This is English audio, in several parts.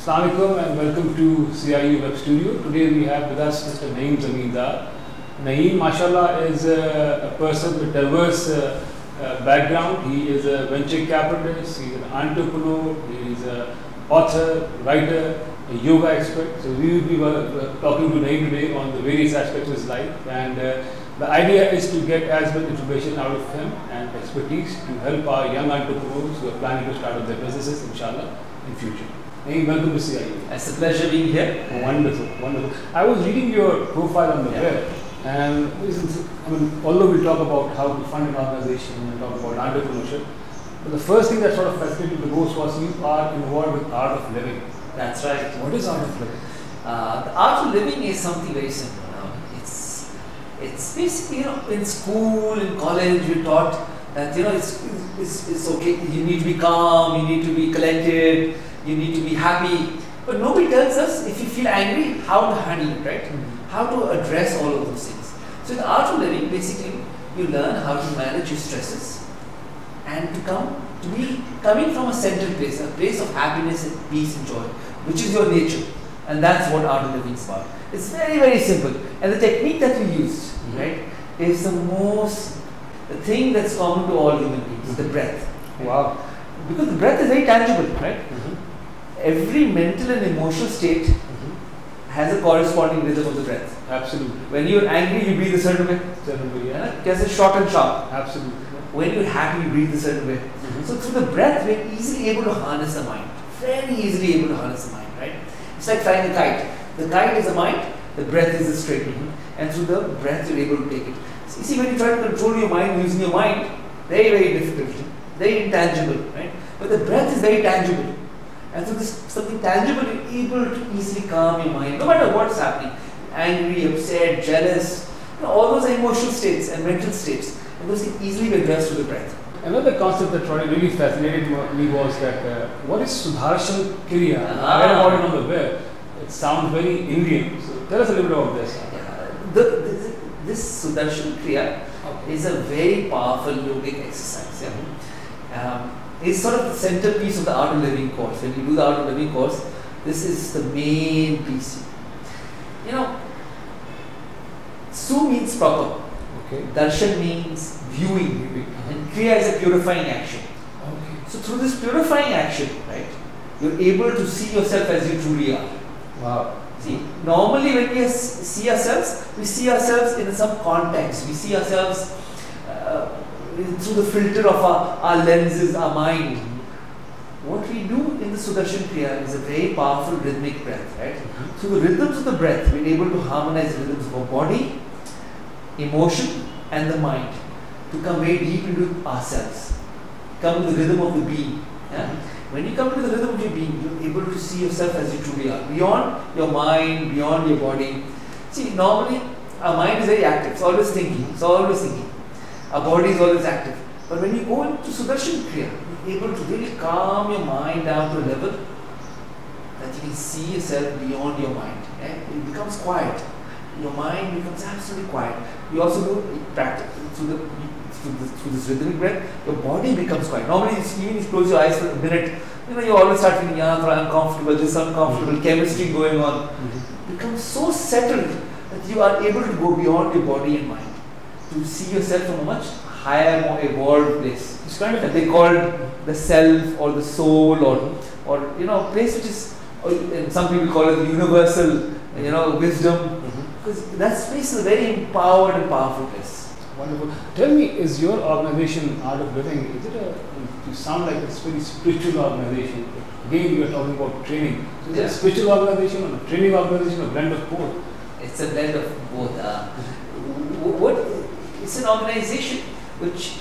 Assalamu alaikum and welcome to CIU Web Studio. Today we have with us Mr. Naeem Zamindar. Naeem, mashallah, is a person with diverse background. He is a venture capitalist, he is an entrepreneur, he is an author, writer, a yoga expert. So we will be talking to Naeem today on the various aspects of his life, and the idea is to get as much information out of him and expertise to help our young entrepreneurs who are planning to start up their businesses, inshallah, in future. Naeem, welcome to CIU. It's a pleasure being here. Oh, wonderful, wonderful. I was reading your profile on the web, and although we talk about how to fund an organization and talk about entrepreneurship, but the first thing that sort of fascinated me the most was you are involved with art of living. That's right. What is art of living? The art of living is something very simple. It's basically, in school, in college, we're taught that it's okay. You need to be calm. You need to be collected. You need to be happy. But nobody tells us if you feel angry, how to handle it, right? How to address all of those things. So in the art of living, basically, you learn how to manage your stresses and to be coming from a centered place, a place of happiness and peace and joy, which is your nature. And that's what art of living is about. It's very, very simple. And the technique that we use, right, is the thing that's common to all human beings, the breath. Wow. Because the breath is very tangible, right? Every mental and emotional state has a corresponding rhythm of the breath. Absolutely. When you're angry, you breathe a certain way. Because it's short and sharp. Absolutely. When you're happy, you breathe a certain way. So through the breath, we're easily able to harness the mind. Very easily able to harness the mind, right? It's like flying a kite. The kite is the mind, the breath is the string. And through the breath, you're able to take it. So you see, when you try to control your mind using your mind, very, very difficult, very intangible, right? But the breath is very tangible. And through this something tangible, you're able to easily calm your mind, no matter what's happening. Angry, upset, jealous, all those are emotional states and mental states. And those can easily be addressed through the breath. Another concept that really fascinated me was that what is Sudarshan Kriya? I read about it on the web. It sounds very Indian. So tell us a little bit about this. This Sudarshan Kriya is a very powerful yogic exercise. It's sort of the centerpiece of the Art of Living course. When you do the Art of Living course, this is the main piece. Su means proper. Okay. Darshan means viewing. And Kriya is a purifying action. Okay. So through this purifying action, right, you're able to see yourself as you truly are. Wow. See, normally when we see ourselves in some context. We see ourselves through the filter of our lenses, our mind. What we do in the Sudarshan Kriya is a very powerful rhythmic breath, right? Through the rhythms of the breath, we're able to harmonize the rhythms of our body, emotion, and the mind to come very deep into ourselves. Come to the rhythm of the being. When you come to the rhythm of your being, you're able to see yourself as you truly are, beyond your mind, beyond your body. See, normally our mind is very active, it's always thinking. Our body is always active. But when you go into Sudarshan Kriya, you're able to really calm your mind down to a level that you can see yourself beyond your mind. It becomes quiet. Your mind becomes absolutely quiet. You also do practice through this rhythmic breath. Your body becomes quiet. Normally, even if you close your eyes for a minute, you always start feeling uncomfortable, this uncomfortable chemistry going on. It becomes so settled that you are able to go beyond your body and mind to see yourself from a much higher, more evolved place. It's kind of that they call the self or the soul or place which is, and some people call it the universal, wisdom. Because that space is a very empowered and powerful place. Wonderful. Tell me, is your organization Art of Living, you sound like it's a very spiritual organization. Again, you are talking about training. So is it a spiritual organization or a training organization, a blend of both? It's a blend of both. It's an organization which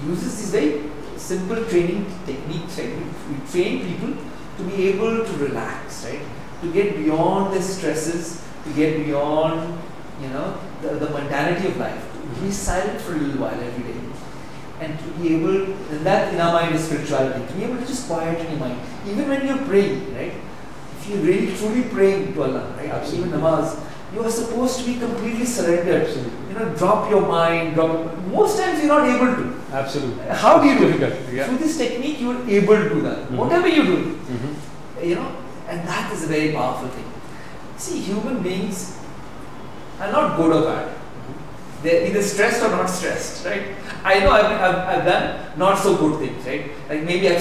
uses these very simple training techniques, right? We train people to be able to relax, right? To get beyond their stresses, to get beyond, the mundanity of life, to be silent for a little while every day, and to be able, and that in our mind is spirituality, to be able to just quieten your mind. Even when you're praying, right? If you're really truly praying to Allah, right? Absolutely. Even namaz, you are supposed to be completely surrendered. Absolutely. Drop your mind, most times you're not able to. Absolutely. How do you do it? Yeah. Through this technique, you are able to do that. Whatever you do, And that is a very powerful thing. See, human beings are not good or bad. They're either stressed or not stressed, right? I know I've done not so good things, right? Like maybe I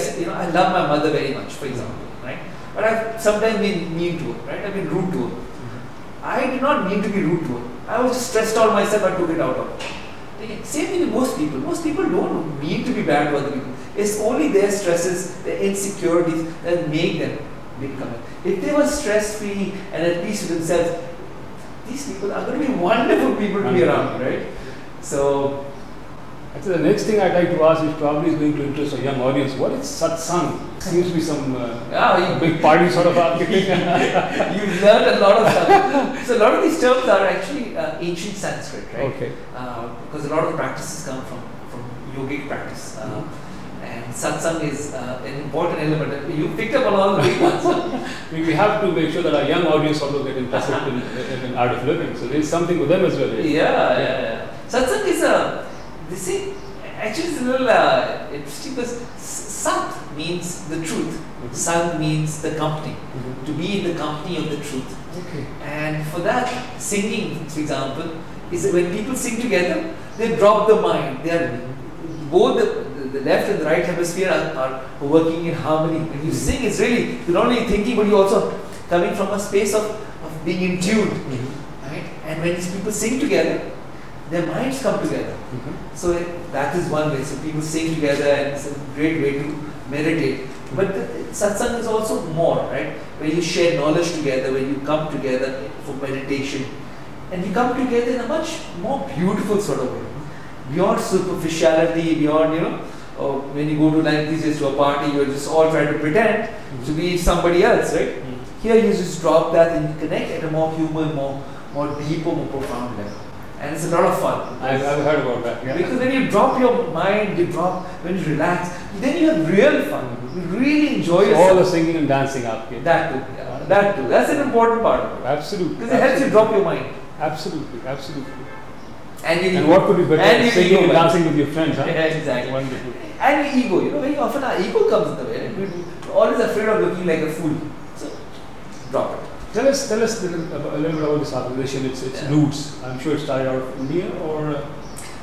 love my mother very much, for example, right? But I've sometimes been mean to her, right? I've been rude to her. I did not mean to be rude to her. I was just stressed out myself. I took it out of her. Same thing with most people. Most people don't mean to be bad to other people. It's only their stresses, their insecurities that make them become it. If they were stress-free and at peace with themselves, these people are going to be wonderful people to be around, right? So, actually, the next thing I'd like to ask, which probably is going to interest a young audience, what is satsang? Seems to be some big party sort of architecture. You've learned a lot of stuff. So a lot of these terms are actually ancient Sanskrit, right? Okay. Because a lot of the practices come from yogic practice. And satsang is an important element. You picked up on all the big ones. We have to make sure that our young audience also get interested in art of living. So there's something with them as well. Yeah. Satsang is actually it's a little interesting because sat means the truth. Sang means the company. To be in the company of the truth. Okay. And for that, singing, for example, is when people sing together, they drop the mind. They are both the left and the right hemisphere are working in harmony. When you sing, it's really, you're not only thinking, but you're also coming from a space of being in tune. Right? And when these people sing together, their minds come together. So that is one way. So people sing together and it's a great way to meditate. But satsang is also more, right? Where you share knowledge together, where you come together for meditation. And you come together in a much more beautiful sort of way. Beyond superficiality, beyond, when you go to like these days to a party, you're just all trying to pretend to be somebody else, right? Here you just drop that and you connect at a more human, more deeper, more profound level. And it's a lot of fun. I've heard about that. Yeah. Because when you drop your mind, when you relax, then you have real fun. You really enjoy yourself. All the singing and dancing up here. That too. Yeah. That too. That's an important part of it. Absolutely. Because it helps you drop your mind. Absolutely. And what could be better? Singing and dancing with your friends, huh? Yeah, exactly. Wonderful. And your ego. Very often our ego comes in the way. Right? We're always afraid of looking like a fool. So, drop it. Tell us a little bit about this organization, its roots. I'm sure it started out of India or...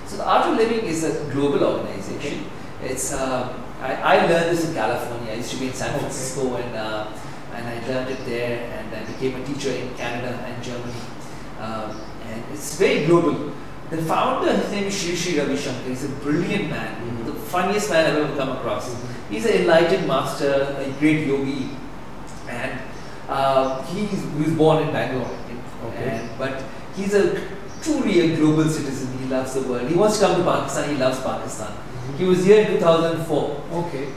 So the Art of Living is a global organization. It's I learned this in California. I used to be in San Francisco and I learned it there and I became a teacher in Canada and Germany. And it's very global. The founder, his name is Shri Ravi Shankar. He's a brilliant man, the funniest man I've ever come across. He's an enlightened master, a great yogi, and he was born in Bangalore. But he's truly a global citizen. He loves the world. He wants to come to Pakistan. He loves Pakistan. He was here in 2004.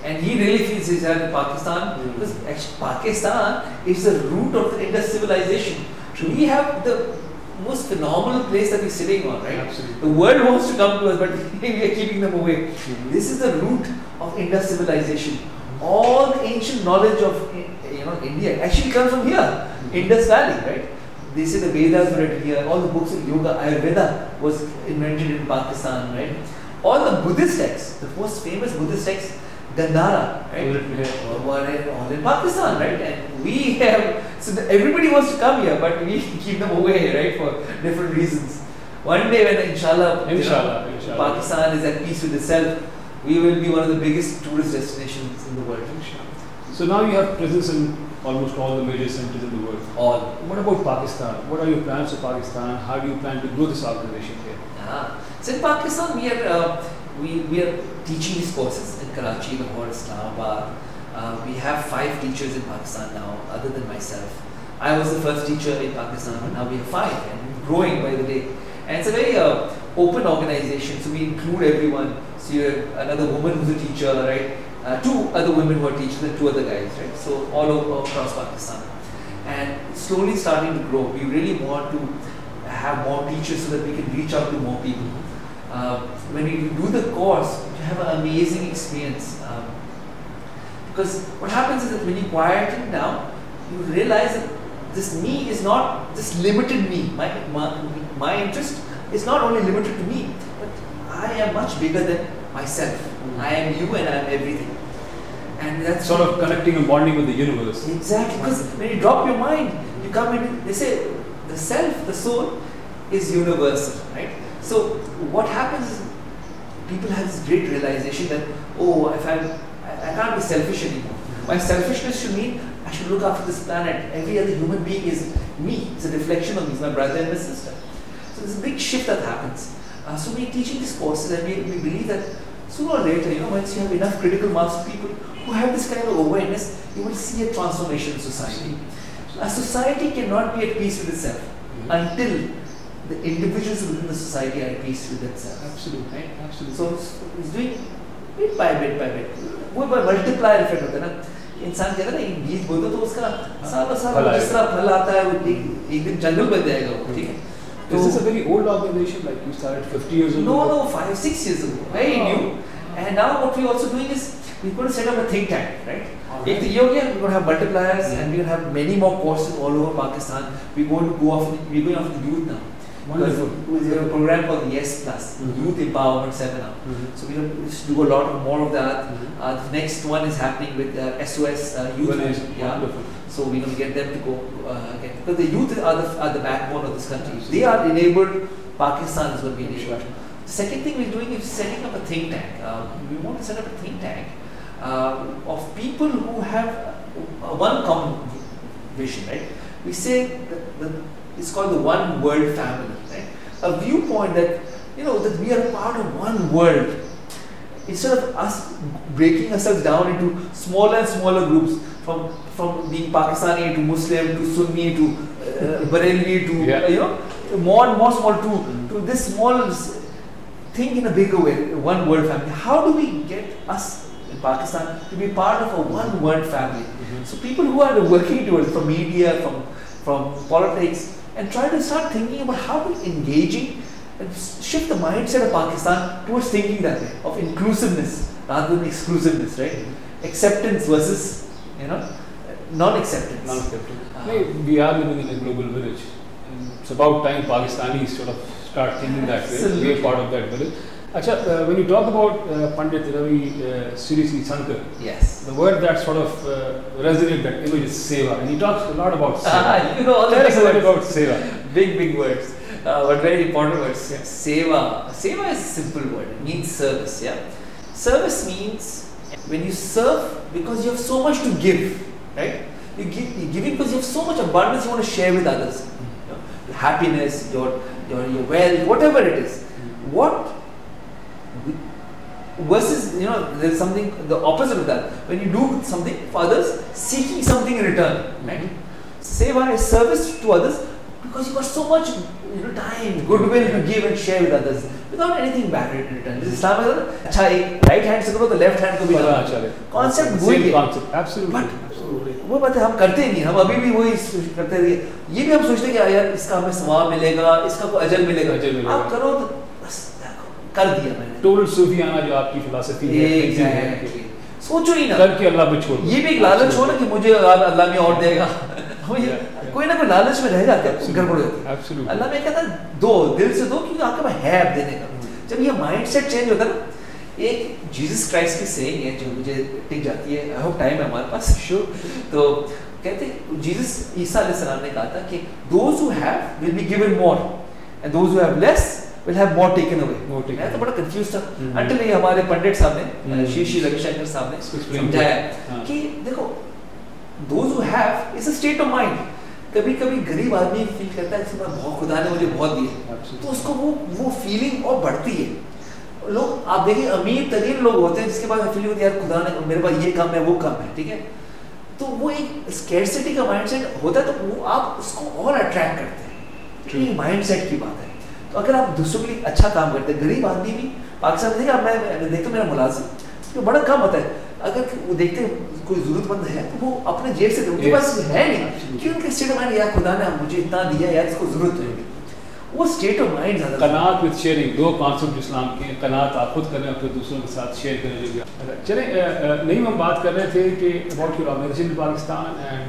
And he really feels he's here in Pakistan because actually Pakistan is the root of the Indus civilization. We have the most phenomenal place that we're sitting on, right? Absolutely. The world wants to come to us, but we are keeping them away. This is the root of Indus civilization. All the ancient knowledge of India actually comes from here, Indus Valley, right? They say the Vedas were written here. All the books of yoga, Ayurveda was invented in Pakistan, right? All the Buddhist texts, the most famous Buddhist texts, Gandhara, right? Were all in Pakistan, right? And we have, everybody wants to come here, but we keep them away, right? For different reasons. One day when inshallah. Pakistan is at peace with itself, we will be one of the biggest tourist destinations in the world. So now you have presence in almost all the major centers in the world. All. What about Pakistan? What are your plans for Pakistan? How do you plan to grow this organization here? So in Pakistan, we are teaching these courses in Karachi, Lahore, Islamabad. We have 5 teachers in Pakistan now, other than myself. I was the first teacher in Pakistan, but now we have 5 and growing by the day. And it's a very open organization, so we include everyone. So you have another woman who's a teacher, right? 2 other women who are teachers and 2 other guys, right? So all over across Pakistan. And slowly starting to grow. We really want to have more teachers so that we can reach out to more people. When we do the course, you have an amazing experience. Because what happens is that when you quiet it down, you realize that this me is not this limited me. My interest is not only limited to me, but I am much bigger than myself. I am you and I am everything. And that's sort of connecting and bonding with the universe. Exactly, because when you drop your mind, you come in, they say the self, the soul is universal, right? So what happens is people have this great realization that, oh, if I can't be selfish anymore. My selfishness should mean I should look after this planet. Every other human being is me. It's a reflection of me. It's my brother and my sister. So there's a big shift that happens. So we're teaching these courses, and we believe that sooner or later, once you have enough critical mass of people who have this kind of awareness, you will see a transformation in society. A society cannot be at peace with itself until the individuals within the society are at peace with themselves. Absolutely. Right? Absolutely. So it's doing bit by bit by bit. वो multiplier effect होता है ना. इंसान कहता है ना एक बीज बोलता तो उसका सालों साल जिस तरह फल आता है वो एक दिन जंगल बन जाएगा वो, ठीक है. Is this a very old organization, like you started 50 years ago? No, 5-6 years ago. Very new. And now what we're also doing is we're going to set up a think tank, right? If the yoga, we're going to have multipliers and we're going to have many more courses all over Pakistan. We're going after the youth now. Wonderful. We have a program called the Yes Plus, Youth Empowerment Seminar. So we're going to do a lot more of that. The next one is happening with SOS Youth. Wonderful. So we're going to get them to go because the youth are the backbone of this country. If they are enabled, Pakistan is going to be enabled. The second thing we're doing is setting up a think tank. We want to set up a think tank of people who have one common vision, right? We say that it's called the one world family, right? A viewpoint that that we are part of one world. Instead of us breaking ourselves down into smaller and smaller groups, from being Pakistani to Muslim to Sunni to Barelvi to more and more small to this small thing in a bigger way, one world family. How do we get us in Pakistan to be part of a one world family? So people who are working towards from media, from politics, and try to start thinking about how to engaging and shift the mindset of Pakistan towards thinking that way of inclusiveness rather than exclusiveness, right? Acceptance versus non-acceptance. We are living in a global village. And it's about time Pakistanis sort of start thinking that way. We are part of that village. Achha, when you talk about Pandit Ravi Sri Shankar, yes, the word that sort of resonates that image is seva, and he talks a lot about seva. All the big words about seva. Big words, but very important words. Yeah. Seva is a simple word. It means service. Yeah, service means when you serve because you have so much to give, right? You're giving because you have so much abundance you want to share with others. Your happiness, your wealth, whatever it is. What versus there's something the opposite of that. When you do something for others, seeking something in return, right? Seva is service to others because you got so much time, goodwill to give and share with others without anything back in return. This Islam is अच्छा right hand से करो तो left hand को भी करना. Concept वही है. Concept, absolutely. But वो बात है हम करते नहीं, हम अभी भी वही करते रहिए. ये भी हम सोचते हैं कि यार इसका हमें सवाब मिलेगा, इसका कोई अजर मिलेगा. आप करो तो बस कर दिया मैंने. Total Sufiana जो आपकी philosophy है. सोचो ही ना. करके अल्लाह पे छोड़. ये भी एक लालच हो ना कि मुझे अल्लाह में और देगा. कोई ना कोई लालच में रह जाते हैं, गड़बड़ होती है. अल्लाह में कहता है दो, दिल से दो क्योंकि आपके पास है अब देने का. जब ये माइंडसेट चेंज होता है ना, एक जीसस क्राइस्ट की सेइंग है जो मुझे टिक जाती है. आई होप टाइम है हमारे पास. तो कहते जीसस ईसा अलैहिस्सलाम ने कहा था कि those who have will be given more and those who have less will have more taken away. मैं तो बड़ा कंफ्यूज था until ये हमारे पंडित साहब ने श्री रविशंकर साहब ने समझाया कि देखो those who have is a state of mind. कभी कभी गरीब आदमी फील करता है कि बहुत खुदा ने मुझे बहुत दिया, तो उसको वो फीलिंग और बढ़ती है. लोग आप देखिए अमीर तरीन लोग होते हैं जिसके पास फीलिंग होती है यार खुदा ने मेरे पास ये कम है वो कम है, ठीक है. तो वो एक स्कैरसिटी का माइंडसेट होता है, तो वो आप उसको और अट्रैक्ट करते हैं. ये माइंडसेट की बात है. तो अगर आप दूसरों के लिए अच्छा काम करते हैं, गरीब आदमी भी पाकिस्तान में देखिए, मैं देखता हूँ मेरा मुलाजिम तो बड़ा कम होता है. अगर वो देखते हैं कोई जरूरतमंद है तो वो अपने जेब से उनके पास है नहीं कि उनके स्टेट ऑफ माइंड यार खुदा ने मुझे इतना दिया यार इसको जरूरत है. वो स्टेट ऑफ माइंड ज़्यादा. कनात विद शेयरिंग, दो कॉन्सेप्ट इस्लाम के. कनात आप खुद करें फिर दूसरों के साथ शेयर करने लगे. चलें, नहीं हम बात कर रहे थे कि about your organization in Pakistan and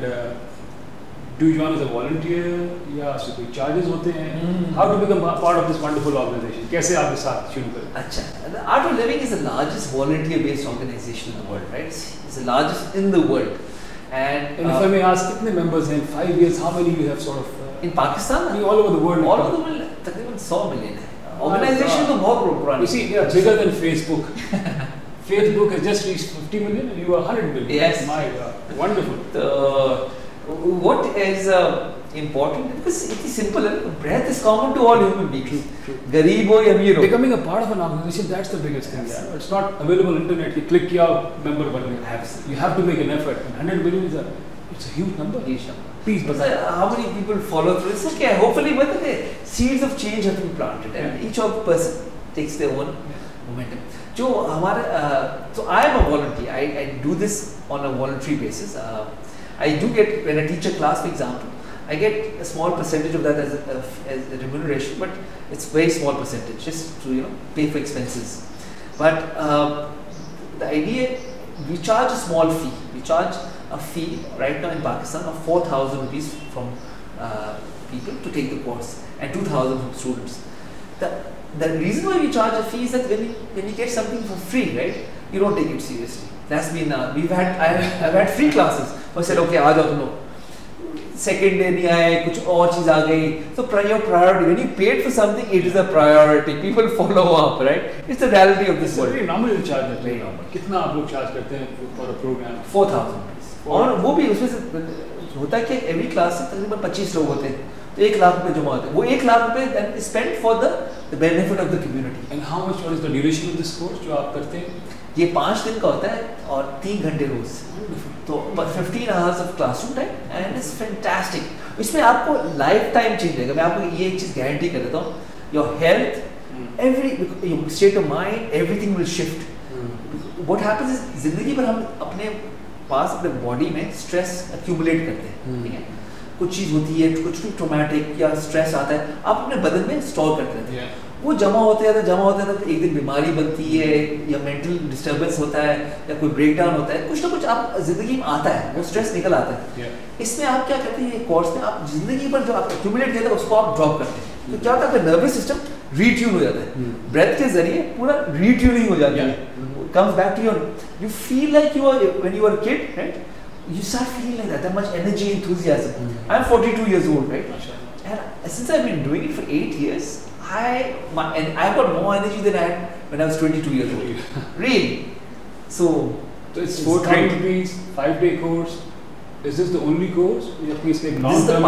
do you join as a volunteer या उससे कोई charges होते हैं? How to become part of this wonderful organization? कैसे आप इस साथ शुरू करें? अच्छा, the Art of Living is the largest volunteer-based organization in the world, right? It's the largest in the world. And if I may ask, कितने members हैं? 5 years, how many you have sort of? In Pakistan? All over the world. All over the world, तकरीबन 100 million है. Organization तो बहुत पुरानी. You see, they are bigger than Facebook. Facebook has just reached 50 million and you are 100 million. Yes. My God, wonderful. What is important, because it is simple, breath is common to all human beings. Gareeb ho ya ameer ho. Becoming a part of an organization, that's the biggest thing. Yeah. It's not available on internet. You click your member button. You have to make an effort. And 100 million is it's a huge number. Please, but how many people follow through? It's okay. Hopefully, but the seeds of change have been planted, and each of person takes their own momentum. So I am a volunteer. I do this on a voluntary basis. I do get, when I teach a class, for example, I get a small percentage of that as a remuneration, but it's very small percentage, just to pay for expenses. But the idea, we charge a small fee. We charge a fee right now in Pakistan of 4,000 rupees from people to take the course, and 2,000 from students. The reason why we charge a fee is that when you get something for free, right, you don't take it seriously. That's been I've had free classes. I said, okay, आ जाओ तुम लोग. Second day नहीं आए, कुछ और चीज आ गई. So your priority, when you paid for something, it is a priority. People follow up, right? It's the reality of this world. Very nominal charge है. कितना आप लोग charge करते हैं for a program? 4,000 rupees. और वो भी उसमें से होता है कि every class से तकरीबन 25 लोग होते हैं. तो 1 लाख रुपए जमा होते हैं. वो 1 लाख रुपए then spent for the benefit of the community. And how much? What is the duration of this course जो आप करते हैं? ये 5 दिन का होता है और 3 घंटे रोज. तो 15 hours of classroom time and it's fantastic. इसमें आपको लाइफ टाइम चेंज होगा. मैं आपको ये एक चीज गारंटी कर देता हूँ. Your health, your state of mind, everything will shift. What happens is जिंदगी भर हम अपने पास अपने बॉडी में स्ट्रेस accumulate करते हैं. ठीक है. कुछ चीज होती है, कुछ भी ट्रॉमेटिक या स्ट्रेस आता है, आप अपने बदन में स्टोर करते रहते हैं. वो जमा होते हैं तो एक दिन बीमारी बनती है या मेंटल डिस्टर्बेंस होता है या कोई ब्रेकडाउन होता है, कुछ ना कुछ आप जिंदगी में आता है, वो स्ट्रेस निकल आता है. इसमें आप क्या करते हैं, ये कोर्स में आप जिंदगी भर जो आप एक्यूमुलेट किया था उसको आप ड्रॉप करते हैं. तो क्या होता है, नर्वस सिस्टम रीट्यून हो जाता है. ब्रेथ के जरिए पूरा रीट्यूनिंग हो जाती है. Comes back to your, you feel like you are when you are kid, right? You start feeling like that much energy, enthusiasm. I'm 42 years old, right? And since I've been doing it for 8 years, I've got more energy than I had when I was 22 years old. Really. So it's 4,000 rupees, 5-day course. Is this the only course? This is the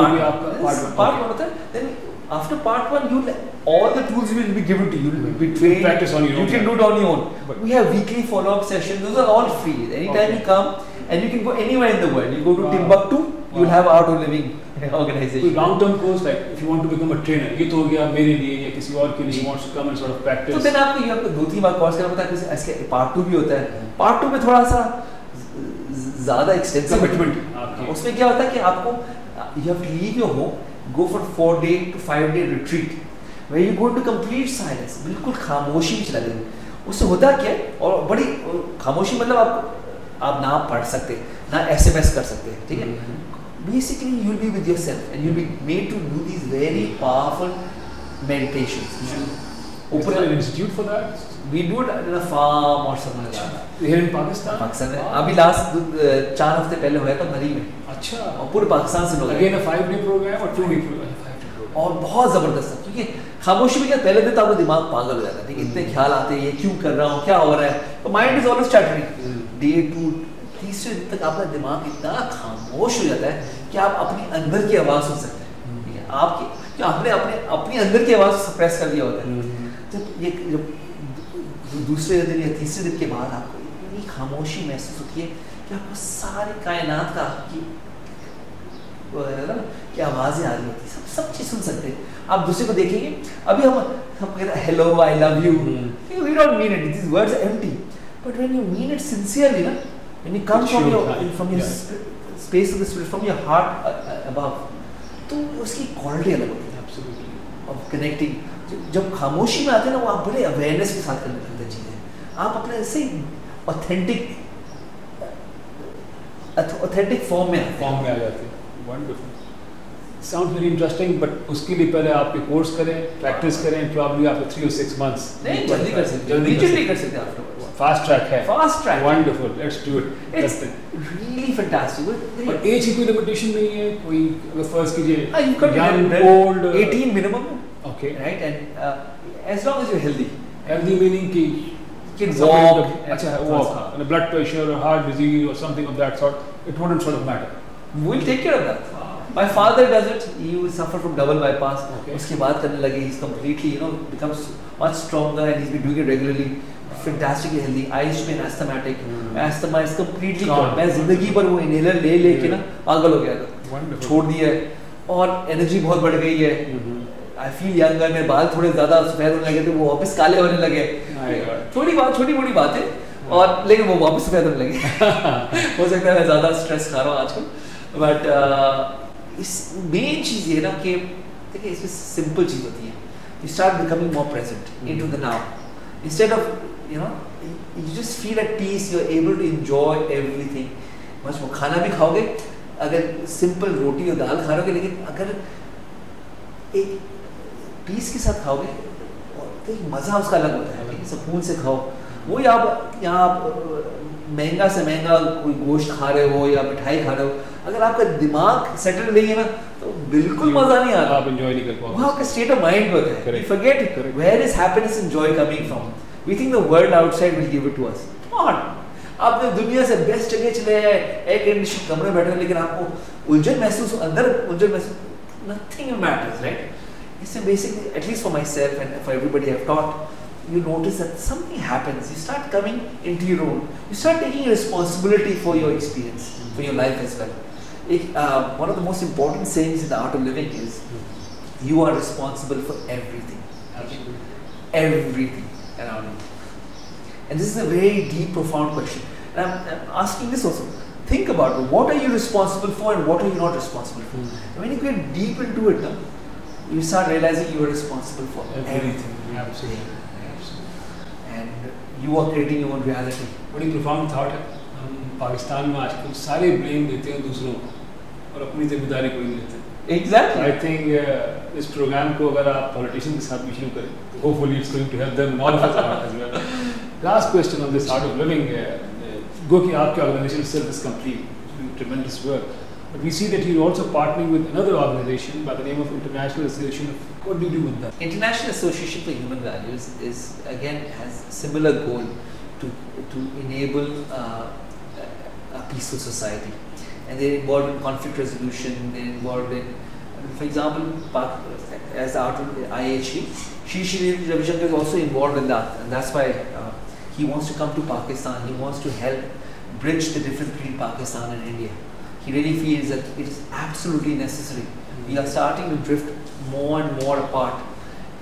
part 1. Then after part 1, all the tools will be given to you. You will be trained. Practice on your own. You can do it on your own. But we have weekly follow-up sessions. Those are all free. Anytime you come, and you can go anywhere in the world. You go to Timbuktu, you will have Art of Living organization. Long-term course, like if you want to become a trainer, ये तो हो गया मेरे लिए या किसी और के लिए wants to come and sort of practice. तो then आपको 2-3 बार कोर्स करना पड़ता है. ऐसे part 2 भी होता है. Part 2 में थोड़ा सा ज़्यादा extensive commitment. उसमें क्या होता है कि आपको you have to leave your home, go for 4-day to 5-day retreat, where you go into complete silence. बिल्कुल खामोशी में चला जाए. उससे होता क्या है, और बड़ी खामोशी मतलब आप ना पढ़ सकते, ना SMS कर सकते, ठीक है. Basically, you'll be with yourself and you'll be made to do these very powerful meditations. Is there an institute for that? We do it in a farm or something like that. Here in Pakistan? Pakistan में अभी last 4 हफ्ते पहले हुआ था मरी में. अच्छा. और पूरे पाकिस्तान से लोग. Again a 5-day program or 2-day program? 5-day program. और बहुत ज़बरदस्त है, क्योंकि खामोशी में क्या, पहले दिन तो आपका दिमाग पागल हो जाता है. ठीक है, इतने ख्याल आते हैं, ये क्यों कर रहा हूँ, क्या हो रहा है. तो mind is always chattering. Day 2, तीसरे दिन तक आपका दिमाग इतना खामोश हो जाता है कि आप अपनी अंदर की आवाज़ सुन सकते हैं. ठीक है, आपकी जो आपने अपनी अंदर की आवाज़ सप्रेस कर दिया होता है. जब ये दूसरे दिन या तीसरे दिन के बाद आपको इतनी खामोशी महसूस होती है कि आपको सारी कायनात का की आवाज़ें आ रही होती है. सब चीज़ सुन सकते हैं. आप दूसरे को देखेंगे, अभी हम कहते हैं hello, I love you, we don't mean it, this words are empty, but when you mean it sincerely, ना, when you come from your space of the spirit, from your heart above, तो उसकी quality अलग होती है. Absolutely. of connecting. जब खामोशी में आते हैं ना, वो आप बड़े अवेयरनेस के साथ करने लगते हैं चीज़ें. आप अपने ऐसे ऑथेंटिक फॉर्म में आ जाते हैं. Wonderful. Sounds very interesting, but उसके लिए पहले आपके कोर्स करें, प्रैक्टिस करें, probably after 3 or 6 months. नहीं जल्दी कर सकते, immediately कर सकते afterwards. Fast track है. Fast track. Wonderful. Let's do it. It's really fantastic. पर एज की कोई लिमिटेशन नहीं है, कोई अगर फर्स्ट कीजिए you can young, old, 18 minimum. Okay. Right, and as long as you're healthy. Healthy meaning कि you can walk. अच्छा walk, and blood pressure or heart disease or something of that sort, it wouldn't sort of matter. We'll take care of that. My father does it. He will suffer from double bypass. Okay. उसके बाद करने लगे. He's completely, becomes much stronger, and he's been doing it regularly. Fantastically healthy. I used to be an asthmatic. Asthma is completely gone. मैं जिंदगी भर वो inhaler ले के ना पागल हो गया था. Wonderful. छोड़ दिया है. और energy बहुत बढ़ गई है. I feel younger. मेरे बाल थोड़े ज़्यादा सफेद होने लगे थे. वो वापस काले होने लगे. छोटी मोटी बात है. और लेकिन वो वापस सफेद होने लगे. हो सकता है मैं ज़्यादा स्ट्रेस खा रहा हूँ आजकल. But इस मेन चीज़ ये ना कि देखिए इसमें सिंपल चीज़ होती है. You start becoming more present into the now. Instead of you just feel at peace. You're able to enjoy everything. बस वो खाना भी खाओगे. अगर सिंपल रोटी और दाल खा रहे हो, लेकिन अगर एक पीस के साथ खाओगे तो मज़ा उसका अलग होता है. लेकिन सुकून से खाओ. वही आप यहाँ महंगा से महंगा कोई गोश्त खा रहे हो या मिठाई खा रहे हो, अगर आपका दिमाग सेटल नहीं है ना तो बिल्कुल मजा नहीं आता. आप एंजॉय नहीं कर पाओगे. वहाँ आपका स्टेट ऑफ माइंड होता है. You forget where is happiness and joy coming from. We think the world outside will give it to us. Not. आपने दुनिया से बेस्ट जगह चले हैं, एयर कंडीशन कमरे में बैठे हो, लेकिन आपको उलझन महसूस, अंदर उलझन महसूस, nothing matters, right? It's basically, at least for myself and for everybody I've taught, you notice that something happens. You start coming into your own. You start taking responsibility for your experience, for your life as well. One of the most important sayings in the art of living is, you are responsible for everything. Absolutely. Everything around you. And this is a very deep, profound question. And I'm asking this also. Think about it. What are you responsible for and what are you not responsible for? When you get deep into it, you start realizing you are responsible for everything. Absolutely. And you are creating your own reality. बड़ी profound thought है. हम पाकिस्तान में आजकल सारे blame देते हैं दूसरों को और अपनी जिम्मेदारी कोई नहीं लेते. Exactly. I think इस प्रोग्राम को अगर आप politician के साथ भी शुरू करें, hopefully it's going to help them all of us out as well. Last question on this art of living. Go कि आपके organization itself is complete, doing tremendous work. But we see that you're also partnering with another organization by the name of International Association of. What do you do with that? International Association for Human Values is again has similar goal to enable a peaceful society, and they're involved in conflict resolution. They're involved in, for example, as out of IHE, Shri Ravi Shankar is also involved in that, and that's why he wants to come to Pakistan. He wants to help bridge the difference between Pakistan and India. He really feels that it is absolutely necessary. We are starting to drift more and more apart,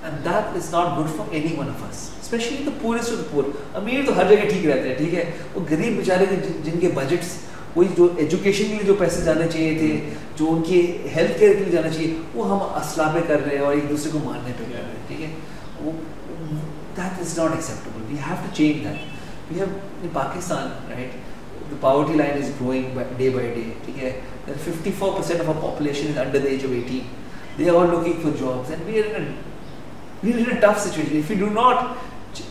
and that is not good for any one of us, especially the poorest of the poor. अमीर तो हर जगह ठीक रहते हैं, ठीक है. वो गरीब बेचारे जिनके बजट्स, वही जो एजुकेशन के लिए जो पैसे जाने चाहिए थे, जो उनके हेल्थ केयर के लिए जाना चाहिए, वो हम असला पे कर रहे हैं और एक दूसरे को मारने पे कर रहे हैं, ठीक है. वो that is not acceptable. We have to change that. We have in Pakistan, right? The poverty line is growing day by day. Okay? 54% of our population is under the age of 18. They are all looking for jobs, and we are in a tough situation. If we do not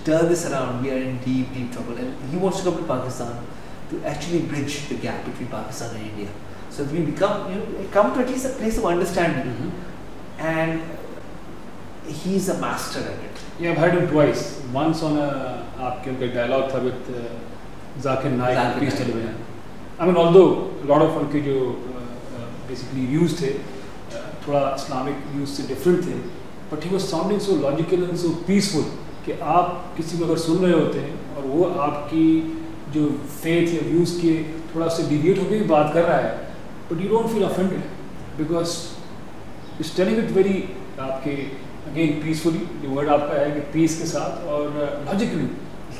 turn this around, we are in deep, deep trouble. And he wants to come to Pakistan to actually bridge the gap between Pakistan and India. So we come to at least a place of understanding. And he's a master at it. Yeah, I've heard him twice. Once on आपके dialogue था with Zakir Naik on Peace Television. I mean, although a lot of उनके जो basically views थे, थोड़ा Islamic views से different थे, but he was sounding so logical and so peaceful कि आप किसी को अगर सुन रहे होते हैं और वो आपकी जो faith या views के थोड़ा से deviate होकर भी बात कर रहा है, but you don't feel offended because he's telling it very आपके again peacefully, the word आपका है कि peace के साथ और logically,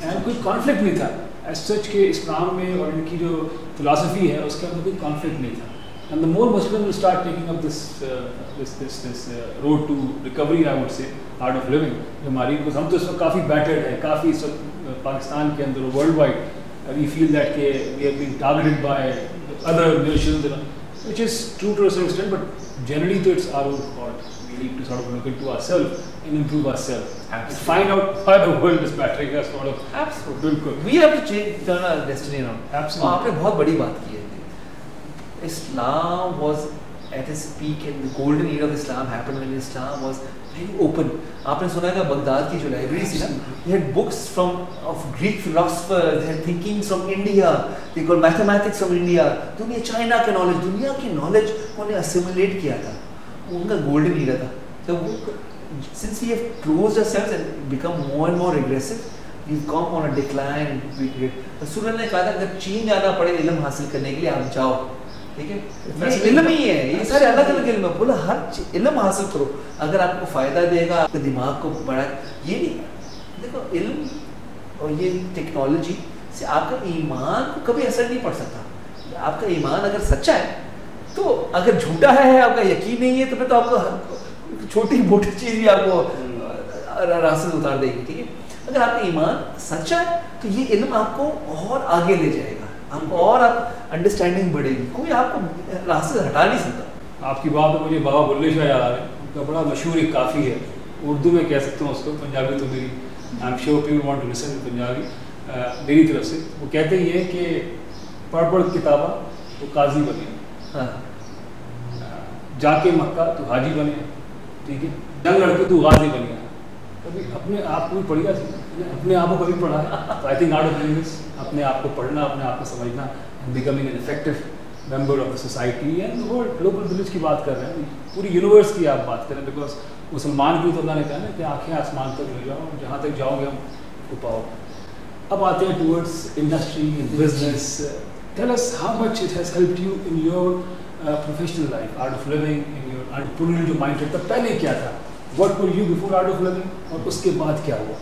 and कोई conflict नहीं था. As such के इस्लाम में और इनकी जो philosophy है उसके अंदर कोई conflict नहीं था. And the more Muslims will start taking up this road to recovery, I would say, art of living. हमारी because हम तो इसमें काफ़ी battered है, काफ़ी इस वक्त पाकिस्तान के अंदर worldwide we feel that we have been targeted by other nations. which is true to a certain extent, but generally it's our own fault. We need to sort of look into ourselves and improve ourselves. Absolutely. Find out why the world is battering us, sort of. Absolutely. बिल्कुल. We have to change, turn our destiny around. Absolutely. आपने बहुत बड़ी बात की है. Islam was at its peak, and the golden era of Islam happened when Islam was very open. आपने सुना है बगदाद की जो लाइब्रेरी थी ना, they had books of Greek philosophers, they had thinkings from India, they got mathematics from India, दुनिया China के knowledge, दुनिया की knowledge उन्हें assimilate किया था, उनका golden era था. So since we have closed ourselves and become more and more regressive, we've come on a decline. रसूल ने कहा था अगर चीन जाना पड़े इल्म हासिल करने के लिए आप जाओ, ठीक है, ये इल्म ही है, ये सारे अलग अलग इल्म है, बोला हर इल्म हासिल करो अगर आपको फायदा देगा, आपके दिमाग को बढ़ा. ये नहीं, देखो इल्म और ये टेक्नोलॉजी से आपका ईमान को कभी असर नहीं पड़ सकता. आपका ईमान अगर सच्चा है तो, अगर झूठा है आपका यकीन नहीं है तो फिर तो आपको छोटी मोटी चीज़ भी आपको रास्ते से उतार देगी. ठीक है, अगर आपका ईमान सच्चा है तो ये इल्म आपको और आगे ले जाएगा, आपको और आप अंडरस्टैंडिंग बढ़ेगी, कोई आपको रास्ते से हटा नहीं सकता. आपकी बात में मुझे बाबा बुल्ले शाह याद आ रहे हैं. उनका बड़ा मशहूर एक काफ़ी है, उर्दू में कह सकता हूँ उसको, पंजाबी तो मेरी I am sure people want to listen Punjabi मेरी तरफ से. वो कहते ही है कि पढ़ किताबा तो काजी बने, हाँ, जाके मक्का तो हाजी बने, ठीक है, जंग लड़के तो गाजी बन गया. कभी अपने आप को भी पढ़िया, अपने आप को कभी पढ़ा है. तो I think out of this अपने आप को पढ़ना, अपने आप को समझना, becoming an effective member of the society and world. Global village की बात कर रहे हैं, पूरी यूनिवर्स की आप बात करें, बिकॉज मुसलमान की तो अल्लाह ने कहा ना कि आंखें आसमान तक ले जाओ, जहाँ तक जाओगे हम को पाओ. अब आते हैं towards industry and business. Tell us how much it has helped you in your professional life, Art of Living, in your entrepreneurial जो माइंडसेट था पहले क्या था, what were you before Art of Living, और उसके बाद क्या हुआ?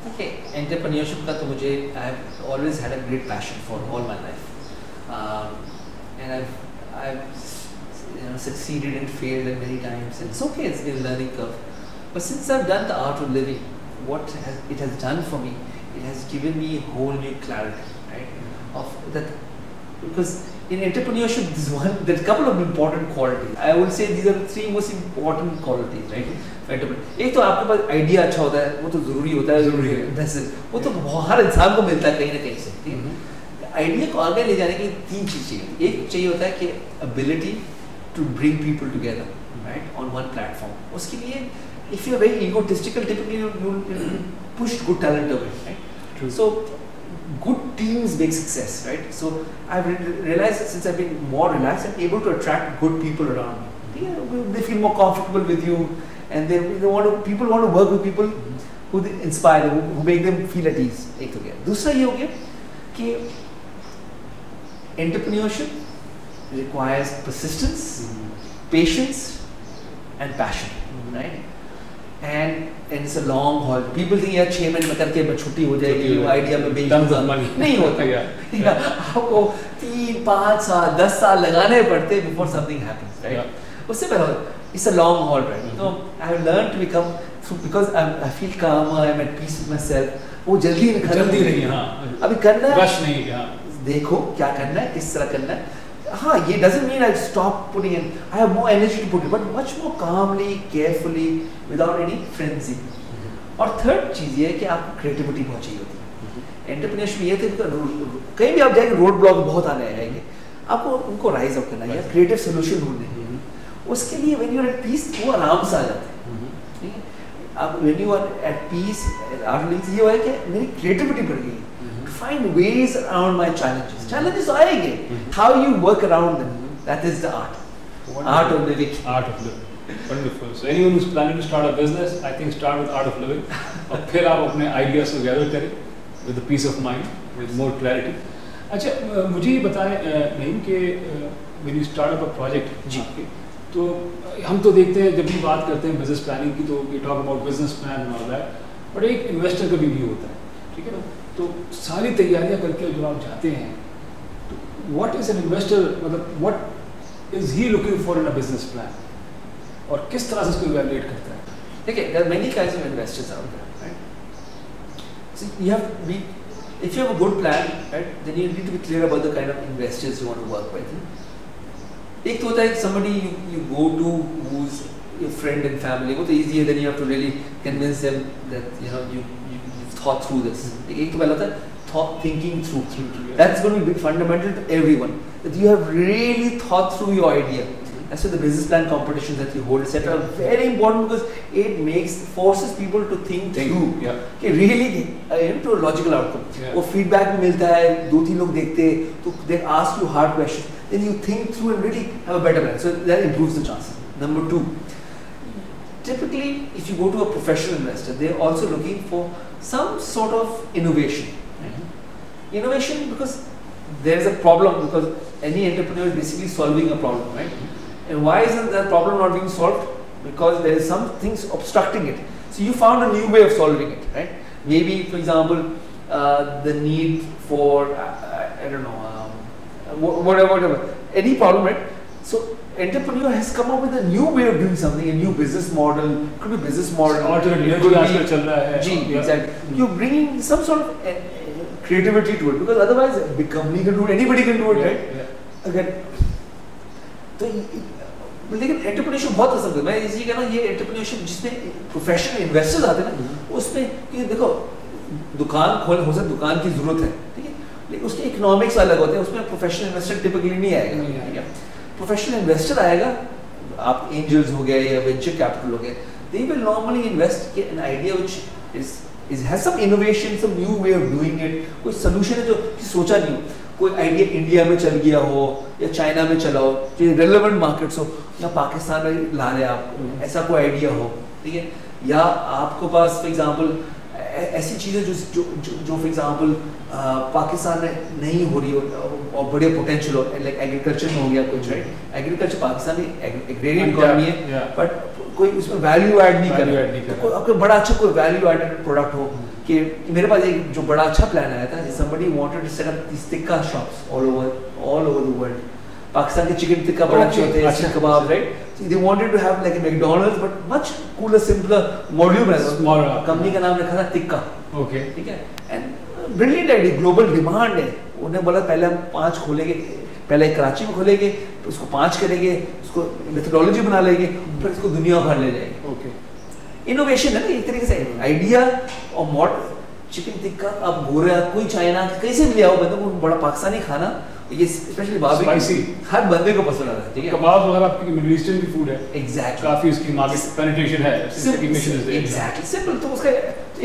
Okay, entrepreneurship का तो मुझे I have always had a great passion for all my life, and I've succeeded and failed many times, and it's okay, it's been a learning curve. But since I've done the art of living, what it has done for me, it has given me a whole new clarity, right? Of that, because in entrepreneurship there's a couple of important qualities. I would say these are the three most important qualities, right? एक तो आपके पास idea अच्छा होता है, वो तो ज़रूरी होता है, ज़रूरी है, वैसे वो तो हर इंसान को मिलता है कहीं ना कहीं से. ठीक है, आइडिया को आगे ले जाने के लिए तीन चीज़ चाहिए. एक चाहिए होता है कि ability to bring people together, right, on one platform. उसके लिए if you are very egotistical typically you push good talent away, right. So good teams make success, right? So I've realized that since I've been more relaxed, I'm able to attract good people around me. They feel more comfortable with you, and people want to work with people who they inspire, who make them feel at ease. एक तो गया. दूसरा ये हो गया कि entrepreneurship requires persistence, patience, and passion, right? And it's a long haul. People think यार 6 महीने में करके छुट्टी हो जाएगी, वो आइडिया में बेच दूंगा, नहीं होता. आपको 3, 5 साल 10 साल लगाने पड़ते before something happens, right? उससे पहले it's a long haul, right? So I have learned to become, because I feel calmer, I'm at peace with myself. वो जल्दी नहीं, हाँ, अभी करना है, रश नहीं, हाँ, देखो क्या करना है, किस तरह करना है. हाँ, ये doesn't mean I stop putting in. I have more energy to put in, but much more calmly, carefully, without any frenzy. और थर्ड चीज़ ये है कि आपको क्रिएटिविटी बहुत चाहिए होती है. एंटरप्रेन्योरशिप ये थे, कहीं भी आप जाएंगे रोड ब्लॉक बहुत आने आएंगे, आपको उनको राइज अप करना है, क्रिएटिव सोल्यूशन ढूंढने. उसके लिए when you are at peace वो आराम से आ जाते हैं. ठीक है, अब when you are at peace art ये हुआ है कि मेरी क्रिएटिविटी बढ़ गई. Find ways around my challenges. Challenges आएंगे. How you work around them. That is the art. Art of living. Art of living. Wonderful. So anyone who's planning to start a business, I think start with art of living. और फिर आप अपने ideas को gather करें with a peace of mind, with more clarity. अच्छा, मुझे ये बताएं नहीं कि when you start up a project, जी, तो हम तो देखते हैं जब भी बात करते हैं business planning की, तो we talk about business plan and all that. but एक इन्वेस्टर का भी व्यू होता है, ठीक है ना। तो सारी तैयारियां करके जो आप जाते हैं, तो व्हाट इज एन इन्वेस्टर, मतलब what is he looking for in a business plan, और किस तरह से इसको इवैल्यूएट करता है? देखिए, there are many kinds of investors out there, right? So you have to be, if you have a good plan, right, then you need to be clear about the kind of investors you want to work with. एक तो होता है somebody you go to who's your friend and family, वो तो easy है, then you have to really convince them that you've thought through this. एक तो पहला होता है thinking through. That's going to be fundamental to everyone, that you have really thought through your idea. That's why the business plan competitions that you hold, etc., are very important because it forces people to think through. Yeah. कि really to a logical outcome. Yeah. वो feedback भी मिलता है, 2-3 लोग देखते हैं, तो they ask you hard questions, then you think through and really have a better plan. So that improves the chances. Number 2, typically if you go to a professional investor, they're also looking for some sort of innovation. Innovation because there is a problem, because any entrepreneur is basically solving a problem, right? And why isn't that problem not being solved? Because there is some things obstructing it. So you found a new way of solving it, right? Maybe, for example, the need for I don't know, whatever, any problem, right? So entrepreneur has come up with a new way of doing something, a new business model. Could be business model. Alternate आजकल चल रहा है. Exactly. You're bringing some sort of creativity to it, because otherwise a big company can do it, anybody can do it, right? Again, तो लेकिन entrepreneurship बहुत पसंद है. मैं इसी कहना, ये एंटरप्रेन्योरशिप जिसमें प्रोफेशनल इन्वेस्टर्स आते हैं ना, उसमें कि देखो दुकान खोल हो सकता, दुकान की जरूरत है, ठीक है, लेकिन उसके इकोनॉमिक्स अलग होते हैं, उसमें प्रोफेशनल इन्वेस्टर टिपिकली नहीं आएगा, ठीक है. प्रोफेशनल इन्वेस्टर आएगा, आप एंजल्स हो गए या वेंचर कैपिटल हो गए, they will normally invest in an idea which is has some innovation, some new way of doing it, कोई सोल्यूशन है जो सोचा नहीं हो, कोई आइडिया इंडिया में चल गया हो या चाइना में चला हो, जो रेलेवेंट मार्केट्स हो, या पाकिस्तान में ला रहे आप, ऐसा कोई आइडिया हो, ठीक है, या आपको पास फॉर एग्जांपल ऐसी चीज़ें जो फॉर एग्जांपल पाकिस्तान में नहीं हो रही हो और बड़े पोटेंशियल हो, लाइक एग्रीकल्चर में हो गया कुछ, राइट? एग्रीकल्चर पाकिस्तान में एग्रेरियन इकोनॉमी है, बट कोई उसमें वैल्यू ऐड नहीं कर रहा, तो आपको बड़ा अच्छा कोई वैल्यू एडेड प्रोडक्ट हो. कि मेरे पास एक जो बड़ा अच्छा प्लान आया था, somebody wanted to set up these tikka shops all over the world. Pakistan के चिकन टिक्का बड़ा अच्छे होते हैं, सीख कबाब, right? So they wanted to have like a McDonald's but much cooler, simpler module बनाया. कंपनी का नाम रखा था टिक्का. Okay. ठीक है. And brilliant idea, global demand है. उन्हें बोला पहले हम 5 खोलेंगे, पहले कराची में खोलेंगे, उसको 5 करेंगे, उसको मेथोडोलॉजी बना लेंगे, फिर इसको दुनिया भर ले जाएंगे. Okay. इनोवेशन है ना एक तरीके से, आइडिया और मॉडल. चिकन टिक्का आप बोल रहे, कोई चाइना कैसे भी ले आओ, बंदे को बड़ा पाकिस्तानी खाना, ये स्पेशली बारबेक्यू हर बंदे को पसंद आता है, ठीक है. कबाब वगैरह आपकी मिडिल ईस्टर्न की फूड है, एग्जैक्टली, काफी उसकी मार्केट पेनिट्रेशन है, एग्जैक्टली, सिंपल. तो उसका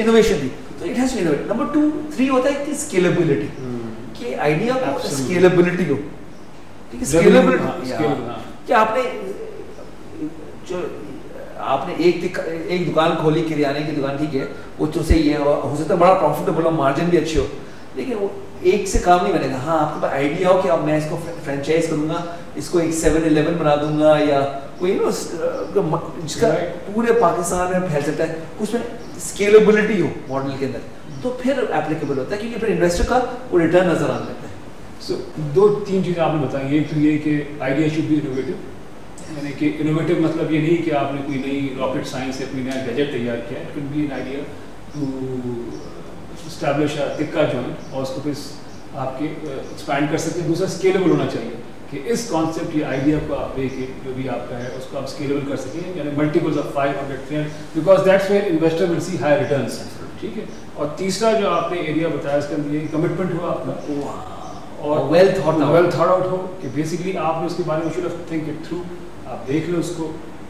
इनोवेशन भी, तो it has to innovate. Number 2 3 होता है कि स्केलेबिलिटी, कि आइडिया को स्केलेबिलिटी हो, ठीक है. स्केलेबिलिटी कि आपने एक दुकान खोली, किराने की दुकान, ठीक है, वो तो सही है, हो सकता है बड़ा प्रॉफिटेबल हो, मार्जिन भी अच्छी हो, लेकिन वो एक से काम नहीं बनेगा. हाँ, आपके पास आइडिया हो कि अब मैं इसको फ्रेंचाइज करूंगा, इसको एक 7-Eleven बना दूंगा, या कोई जिसका पूरे पाकिस्तान में फैल सकता है, उसमें स्केलेबिलिटी हो मॉडल के अंदर, तो फिर एप्लीकेबल होता है, क्योंकि फिर इन्वेस्टर का वो रिटर्न नजर आने लगता है. सो 2-3 चीज़ें आपने बताई. एक तो ये कि आइडिया शुड बी इनोवेटिव, यानी कि इनोवेटिव मतलब ये नहीं कि आपने कोई नई रॉकेट साइंस से कोई नया गैजेट तैयार किया. It can be an idea to establish a tikka joint, और उसको फिर आपके एक्सपैंड कर सकते हैं. दूसरा स्केलेबल होना चाहिए, कि इस कॉन्सेप्ट या आइडिया को आप लेके जो भी आपका है उसको आप स्केलेबल कर सकें, यानी multiples of 500 300, because that's where investor will see high returns, ठीक है. और तीसरा जो आपने एरिया बताया, इसके अंदर ये कमिटमेंट हुआ आपका, और वेल थॉट आउट हो, कि बेसिकली आपने उसके बारे में should have think it through, आप देख लो उसको,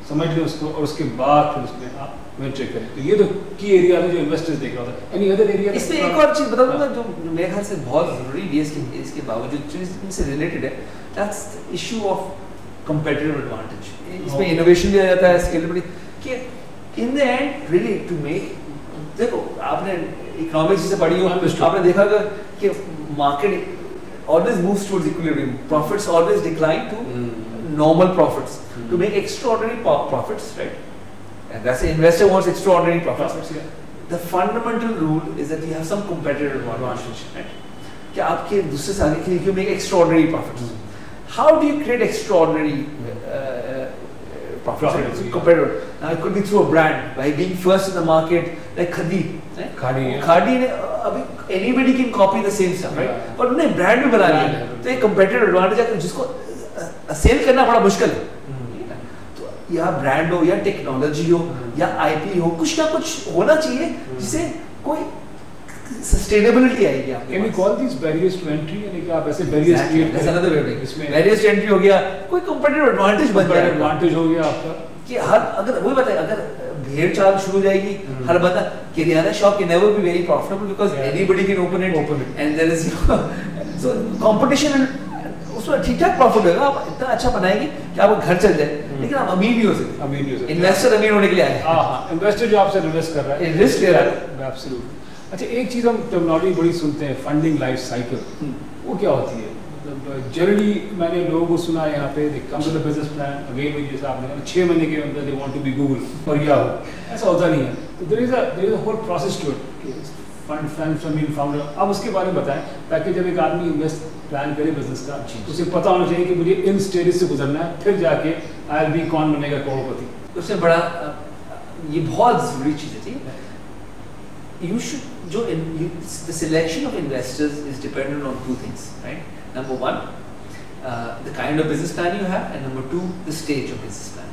समझ लो उसको, और उसके बाद फिर उसमें आप वेंचर करें. तो ये तो की एरिया है जो इन्वेस्टर्स देख रहा था. Any other area? इसमें एक और चीज बता दूंगा जो मेरे ख्याल से बहुत जरूरी है, इसके बावजूद जो इससे रिलेटेड है, that's the issue of competitive advantage. इसमें इनोवेशन भी आ जाता है, स्केलेबिलिटी, कि in the end really to make, देखो आपने इकोनॉमिक्स से पढ़ी हो, आपने देखा कि market always moves towards equilibrium. Profits always decline to normal profits. To make extraordinary profits, right? And that's the investor wants extraordinary profits. Yeah. The fundamental rule is that you have some competitive advantage, right? कि आपके दूसरे से आगे के लिए you make extraordinary profits. How do you create extraordinary profits? Competitive. Now it could be through a brand, by being first in the market, like Khadi. Khadi ने अभी anybody can copy the same stuff, right? पर उन्हें brand भी बना लिया, तो एक competitive advantage है जिसको सेल करना बड़ा मुश्किल है, तो या ब्रांड हो या टेक्नोलॉजी हो या आईपी हो, कुछ ना कुछ होना चाहिए जिससे कोई सस्टेनेबिलिटी आएगी आपके Can we pass. call these barriers to entry? यानी कि आप ऐसे barriers create That's another way of doing it. इसमें Barriers to entry हो गया, कोई competitive advantage बन बड़ा जाएगा advantage हो गया आपका। कि हर अगर वही बताए, अगर भेड़ चाल शुरू हो जाएगी, हर बंदा kirana shop can never be very profitable because Yeah. anybody can open it, Open it. and there is so competition, उसमें ठीक ठाक प्रॉफिट होगा, आप इतना अच्छा बनाएंगे कि आपका घर चल जाए, लेकिन आप अमीर नहीं हो सकते। अमीर नहीं हो सकते। इन्वेस्टर अमीर होने के लिए आए हैं। हाँ, इन्वेस्टर जो आपसे इन्वेस्ट कर रहा है, Invest ले रहा है। Absolutely। अच्छा, एक चीज़ हम टर्मिनोलॉजी बड़ी सुनते हैं, फंडिंग लाइफ साइकिल, वो क्या होती है? मतलब जनरली मैंने लोगों को सुना है यहाँ पे, they come to the business plan, again जैसे आपने कहा 6 महीने के अंदर they want to be Google और या हो, ऐसा होता नहीं है। तो there is a whole process to it, fund founder. अब उसके बारे में बताएं ताकि जब एक आदमी इन्वेस्ट प्लान करे बिजनेस का, तो उसे पता होना चाहिए कि मुझे इन स्टेजेस से गुजरना है, फिर जाके आई बी कौन बनेगा करोड़पति। उससे बड़ा ये बहुत ज़रूरी चीज़ है, ठीक है। You should, the selection of investors is dependent on 2 things, right? Number 1, the kind of business plan you have, and number 2, the stage of business plan.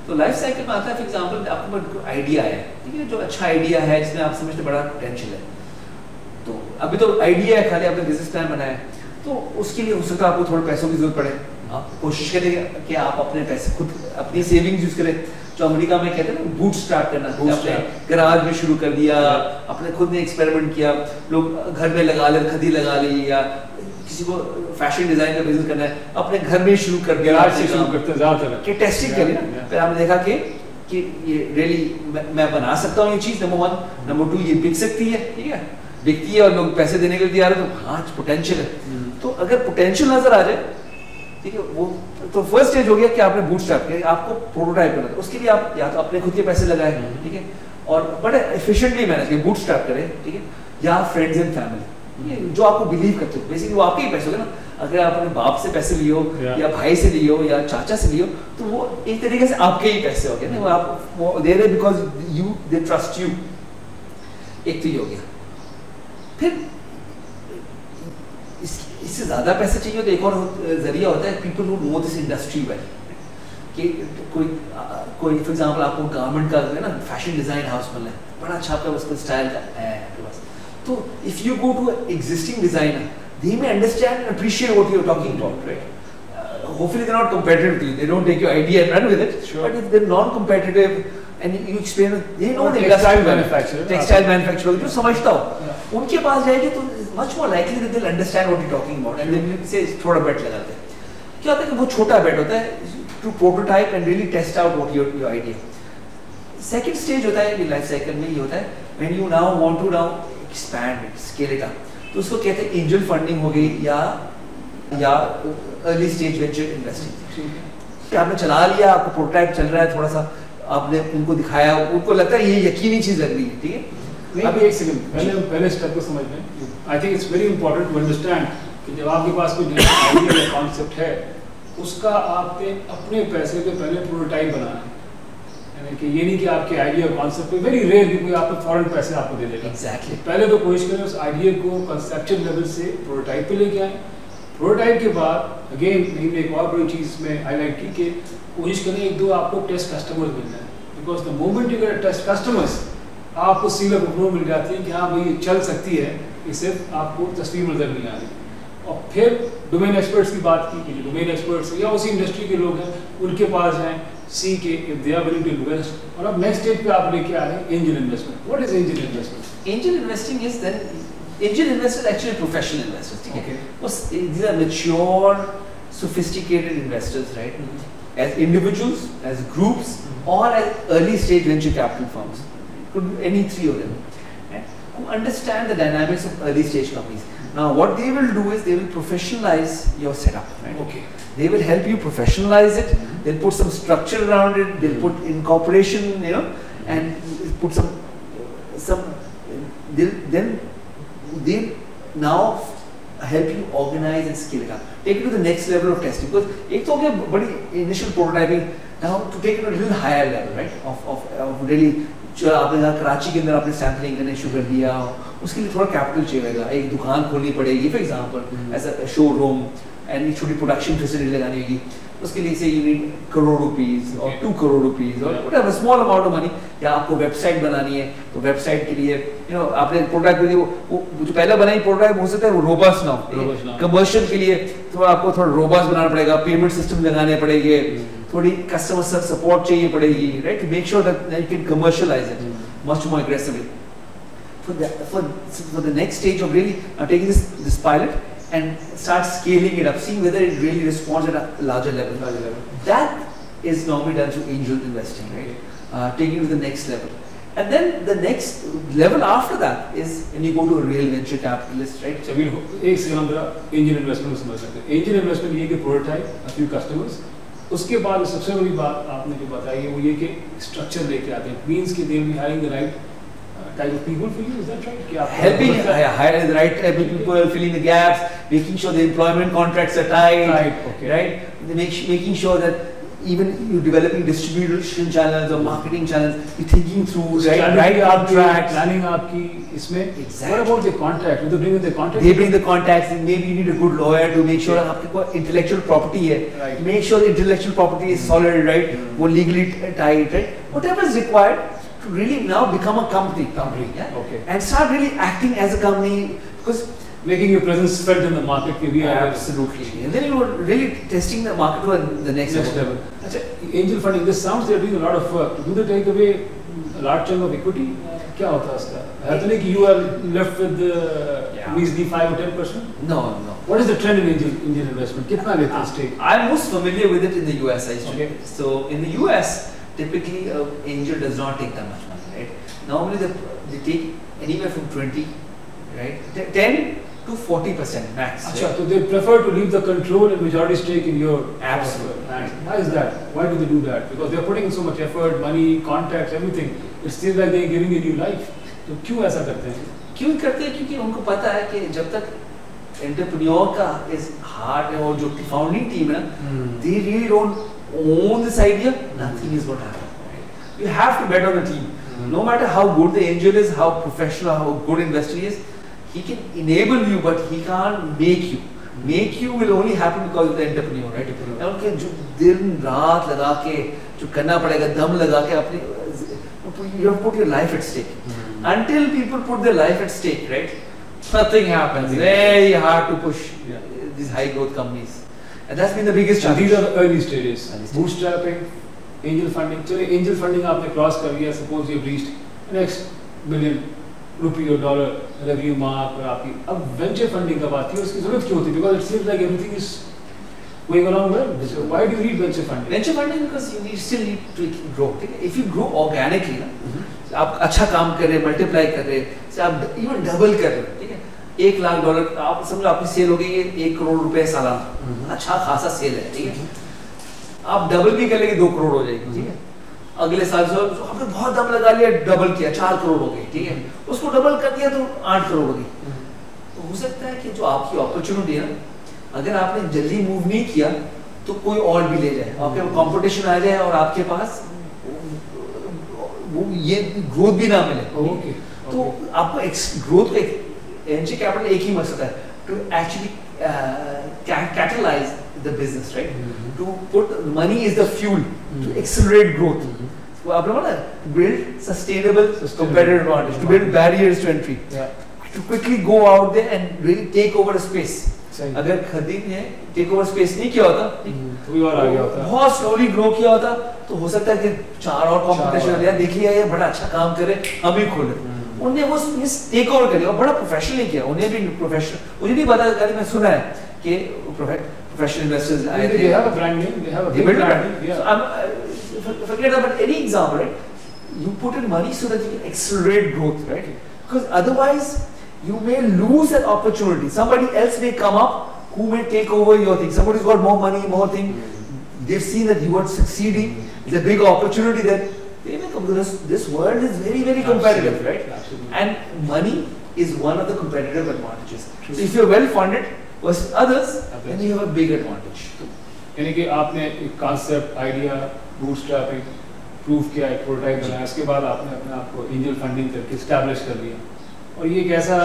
तो लाइफ साइकिल में आता है, फॉर एग्जाम्पल आपको आइडिया है, ठीक है, जो अच्छा आइडिया है जिसमें आप समझते बड़ा पोटेंशियल है, तो अभी तो आइडिया है, खाली आपने बिजनेस प्लान बनाया है, तो उसके लिए हो सकता है आपको थोड़े पैसों की जरूरत पड़े। आप कोशिश करें कि आप अपने पैसे खुद अपनी सेविंग्स यूज करें, जो अमेरिका में कहते हैं ना बूटस्ट्रैप करना, अपने गराज में शुरू कर दिया, अपने खुद ने एक्सपेरिमेंट किया, लोग घर में लगा ले, खदी लगा ली, या किसी को फैशन डिजाइन का बिजनेस करना है, अपने घर में शुरू कर दिया, गैराज से शुरू करते हैं ज़्यादातर कि टेस्टिंग करी ना, फिर आपने देखा कि ये रियली मैं बना सकता हूँ ये चीज़, नंबर 1, नंबर 2 ये बिक सकती है, ठीक है, बिकती है और लोग पैसे देने के लिए तैयार है, तो हाँ पोटेंशियल है। तो अगर पोटेंशियल नजर आ जाए, ठीक है, वो तो फर्स्ट स्टेज हो गया कि आपने बूटस्ट्रैप किया, आपको प्रोटोटाइप करना था, उसके लिए आप या तो अपने खुद के पैसे लगाए, ठीक है, और बड़े एफिशिएंटली मैनेज किया, बूटस्ट्रैप करें, ठीक है, या फ्रेंड्स एंड फैमिली, जो आपको बिलीव करते हो, बेसिकली वो आपके ही पैसे होंगे ना। अगर आप अपने बाप से पैसे लियो या भाई से लियो या चाचा से लियो, तो वो एक तरीके से आपके ही पैसे हो गए ना, वो आप वो दे रहे because you they trust you. एक तो ये हो गया। फिर इससे ज्यादा पैसे चाहिए तो एक और जरिया होता है, people who know this industry well, कि कोई फॉर एग्जांपल आपको गारमेंट का है ना, फैशन डिजाइन हाउस बनना है, बड़ा अच्छा आपका उसका स्टाइल का है आपके पास, तो if you go to existing designer, they may understand and appreciate what you're talking about, right? Hopefully they're not competitive with you, they don't take your idea and run with it, sure. But if they're non-competitive and you explain, they know the textile manufacturer जो समझता हो, उनके पास जाएगी तो much more likely that they'll understand what you're talking about, and then say थोड़ा bet लगाते हैं। क्या होता है कि वो छोटा bet होता है to prototype and really test out what your idea. Second stage होता है life cycle में, ये होता है when you now want to expand it, scale it up, तो उसको कहते हैं एंजल फंडिंग हो गई या अर्ली स्टेज वेंचर इन्वेस्टिंग। आपने चला लिया, आपका प्रोटोटाइप चल रहा है, थोड़ा सा आपने उनको दिखाया, उनको लगता है ये यकीनी चीज लग रही है, ठीक है। अभी एक सेकंड पहले स्टेप को समझ लें। I think it's very important to understand कि जब आपके पास कोई आइडिया या कॉन्सेप्ट है, उसका आपके अपने पैसे पे पहले प्रोटोटाइप बनाना है, यानी कि ये नहीं कि आपके आइडिया कॉन्सेप्ट पे वेरी रेयर कि कोई आपको फॉरेन पैसे आपको दे देगा। Exactly. पहले तो कोशिश करें उस आइडिया को कंसेप्चुअल लेवल से प्रोटोटाइप पे लेके आए। प्रोटोटाइप के बाद अगेन मैंने एक और बड़ी चीज़ में हाईलाइट की कि कोशिश करें 1-2 आपको टेस्ट कस्टमर्स मिल जाए, because the moment you get test customers, आपको सील ऑफ अप्रूवल मिल जाती है कि हाँ भाई चल सकती है, ये सिर्फ आपको तस्वीर नजर नहीं आ रही। और फिर डोमेन एक्सपर्ट्स की बात की कि डोमेन एक्सपर्ट्स या उसी इंडस्ट्री के लोग हैं, उनके पास जाएं, सी के if they are willing to invest, और अब नेक्स्ट स्टेज पे आप लेके आ रहे हैं angel investment. What is angel investment? Angel investing is then angel investors actually professional investors, ठीक है। These are mature, sophisticated investors, right? As individuals, as groups, or as early stage venture capital firms, could be any 3 of them, right? Who understand the dynamics of early stage companies. Now, what they will do is they will professionalize your setup, right? Okay. They will help you professionalize it. They'll put some structure around it. They'll put incorporation, you know, and put some. They now help you organize and scale it up. Take it to the next level of testing. Because एक तो हो गया बड़ी initial prototyping. Now to take it to a little higher level, right? Of really जो आपने कहा कराची के अंदर आपने सैम्पलिंग करने शुरू कर दिया, उसके लिए थोड़ा कैपिटल चाहिएगा, एक दुकान खोलनी पड़ेगी for example as a showroom, and एक छोटी प्रोडक्शन फैसिलिटी लगानी होगी, उसके लिए से यू नीड करोड़ रुपीस और 2 करोड़ रुपीस और whatever small amount of money, या आपको वेबसाइट बनानी है तो वेबसाइट के लिए आपने प्रोडक्ट वो जो पहले बनाई प्रोडक्ट हो सकता है वो रोबस्ट ना हो, कमर्शियल के लिए थोड़ा आपको थोड़ा रोबस्ट बनाना पड़ेगा, पेमेंट सिस्टम लगाने पड़ेंगे, थोड़ी कस्टमर सपोर्ट चाहिए पड़ेगी, right, make sure that you can commercialise it much more aggressively. For the next stage of really taking this pilot and start scaling it up, seeing whether it really responds at a larger level. That is normally done through angel investing, right? Taking it to the next level. And then the next level after that is when you go to a real venture capitalist, right? So एक second जरा angel investment को समझ सकते हैं. Angel investment ये कि prototype, a few customers. उसके बाद सबसे बड़ी बात आपने जो बताई है वो ये कि structure लेके आते हैं. Means कि they will be hiring the right type of people for you, is that right? Helping hire the right type of people, filling the gaps, making sure the employment contracts are tight, okay. Right? Making sure that even you're developing distribution channels or marketing channels, you're thinking through right contracts, planning आपकी इसमें. Exactly. What about the contract? Do they bring the contract? They bring the contacts, and maybe you need a good lawyer to make sure आपके पास intellectual property है. Right. Make sure the intellectual property is solid, right? वो legally tight, right? Whatever is required to really now become a company, yeah? Okay. And start really acting as a company, because making your presence felt in the market. Absolutely. And then you were really testing the market for the next level. Achha, angel funding, this sounds they are doing a lot of work. Do they take away a large chunk of equity? क्या होता है उसका? है तो नहीं कि you are left with measly 5 or 10%? No. What is the trend in angel investment? कितना लेते हैं stake? I'm most familiar with it in the US. Okay. So in the US, typically angel does not take that much money, right? Normally they take anywhere from 20, right? 10 to 40% max. Achha, so they prefer to leave the control and majority stake in your Absolutely. hands. Why is that? Why do they do that? Because they are putting in so much effort, money, contacts, everything. It seems like they are giving a new life. तो क्यों ऐसा करते हैं? क्यों करते हैं? क्योंकि उनको पता है कि जब तक एंटरप्रेन्योर का इस हार्ट है और जो फाउंडिंग टीम है ना, they really don't own this idea, nothing is going to happen. Right? You have to bet on the team. No matter how good the angel is, how professional, how good investor he is, he can enable you, but he can't make you. Make you will only happen because of the entrepreneur, right? और उनके जो दिन रात लगा के जो करना पड़ेगा, दम लगा के अपने, you have put your life at stake. Until people put their life at stake, right? Nothing happens. Very hard to push these high growth companies, and that's been the biggest challenge. These are the early stages. Bootstrapping, angel funding. चलिए angel funding आपने cross कर लिया. Suppose you've reached next $1 billion or dollar revenue mark और आपकी अब venture funding कब आती है? उसकी जरूरत क्यों होती है? Because it seems like everything is going along well. So why do you need venture funding? Venture funding because you still need to grow. If you grow organically, ना, आप अच्छा काम कर रहे हैं, multiply कर रहे हैं, से आप even double कर रहे हैं, ठीक है? $1 लाख आप समझो आपकी सेल हो गई है $1 करोड़ सालाना, अच्छा खासा सेल है, ठीक है? आप डबल भी कर लेंगे 2 करोड़ हो जाएगी, ठीक है? अगले साल जो आपने बहुत दम लगा लिया, डबल किया 4 करोड़ हो गई, ठीक है? उसको डबल कर दिया तो 8 करोड़ हो गई. तो हो सकता है कि जो आपकी अपॉर्चुनिटी है, अगर आपने जल्दी मूव नहीं किया तो कोई और भी ले जाए, आपके कंपटीशन आ जाए और आपके पास वो ये ग्रोथ भी ना मिले. Okay. तो आपको ग्रोथ एंजल कैपिटल एक ही मकसद है, to actually catalyze the business, right? To put money is the fuel to accelerate growth. So आप लोगों ने build sustainable competitive advantage, to build barriers to entry, to quickly go out there and really take over a space. अगर खरीद ने take over space नहीं किया होता, कोई और आ गया होता, बहुत slowly grow किया होता, तो हो सकता है कि 4 और competition आ गया, देख लिया ये बड़ा अच्छा काम करे, हम भी खोले. उन्हें वो टेक ओवर कर लिया, बड़ा प्रोफेशनल नहीं किया, उन्हें भी प्रोफेशनल, मुझे नहीं पता, कल मैं सुना है कि professional investors आए थे. They have a brand name, they have a big brand name. Yeah. So forget about any example, right? You put in money so that you can accelerate growth, right? Because otherwise you may lose that opportunity. Somebody else may come up who may take over your thing. Somebody's got more money, more thing. They've seen that you are succeeding. It's a big opportunity that they may come, because this world is very, very competitive, right? Absolutely. And money is one of the competitive advantages. So if you're well funded versus others, then you have a big advantage. यानी कि आपने एक concept, idea, bootstrapping, proof किया, एक prototype बनाया, इसके बाद आपने अपने आप को angel funding करके establish कर लिया, और ये एक ऐसा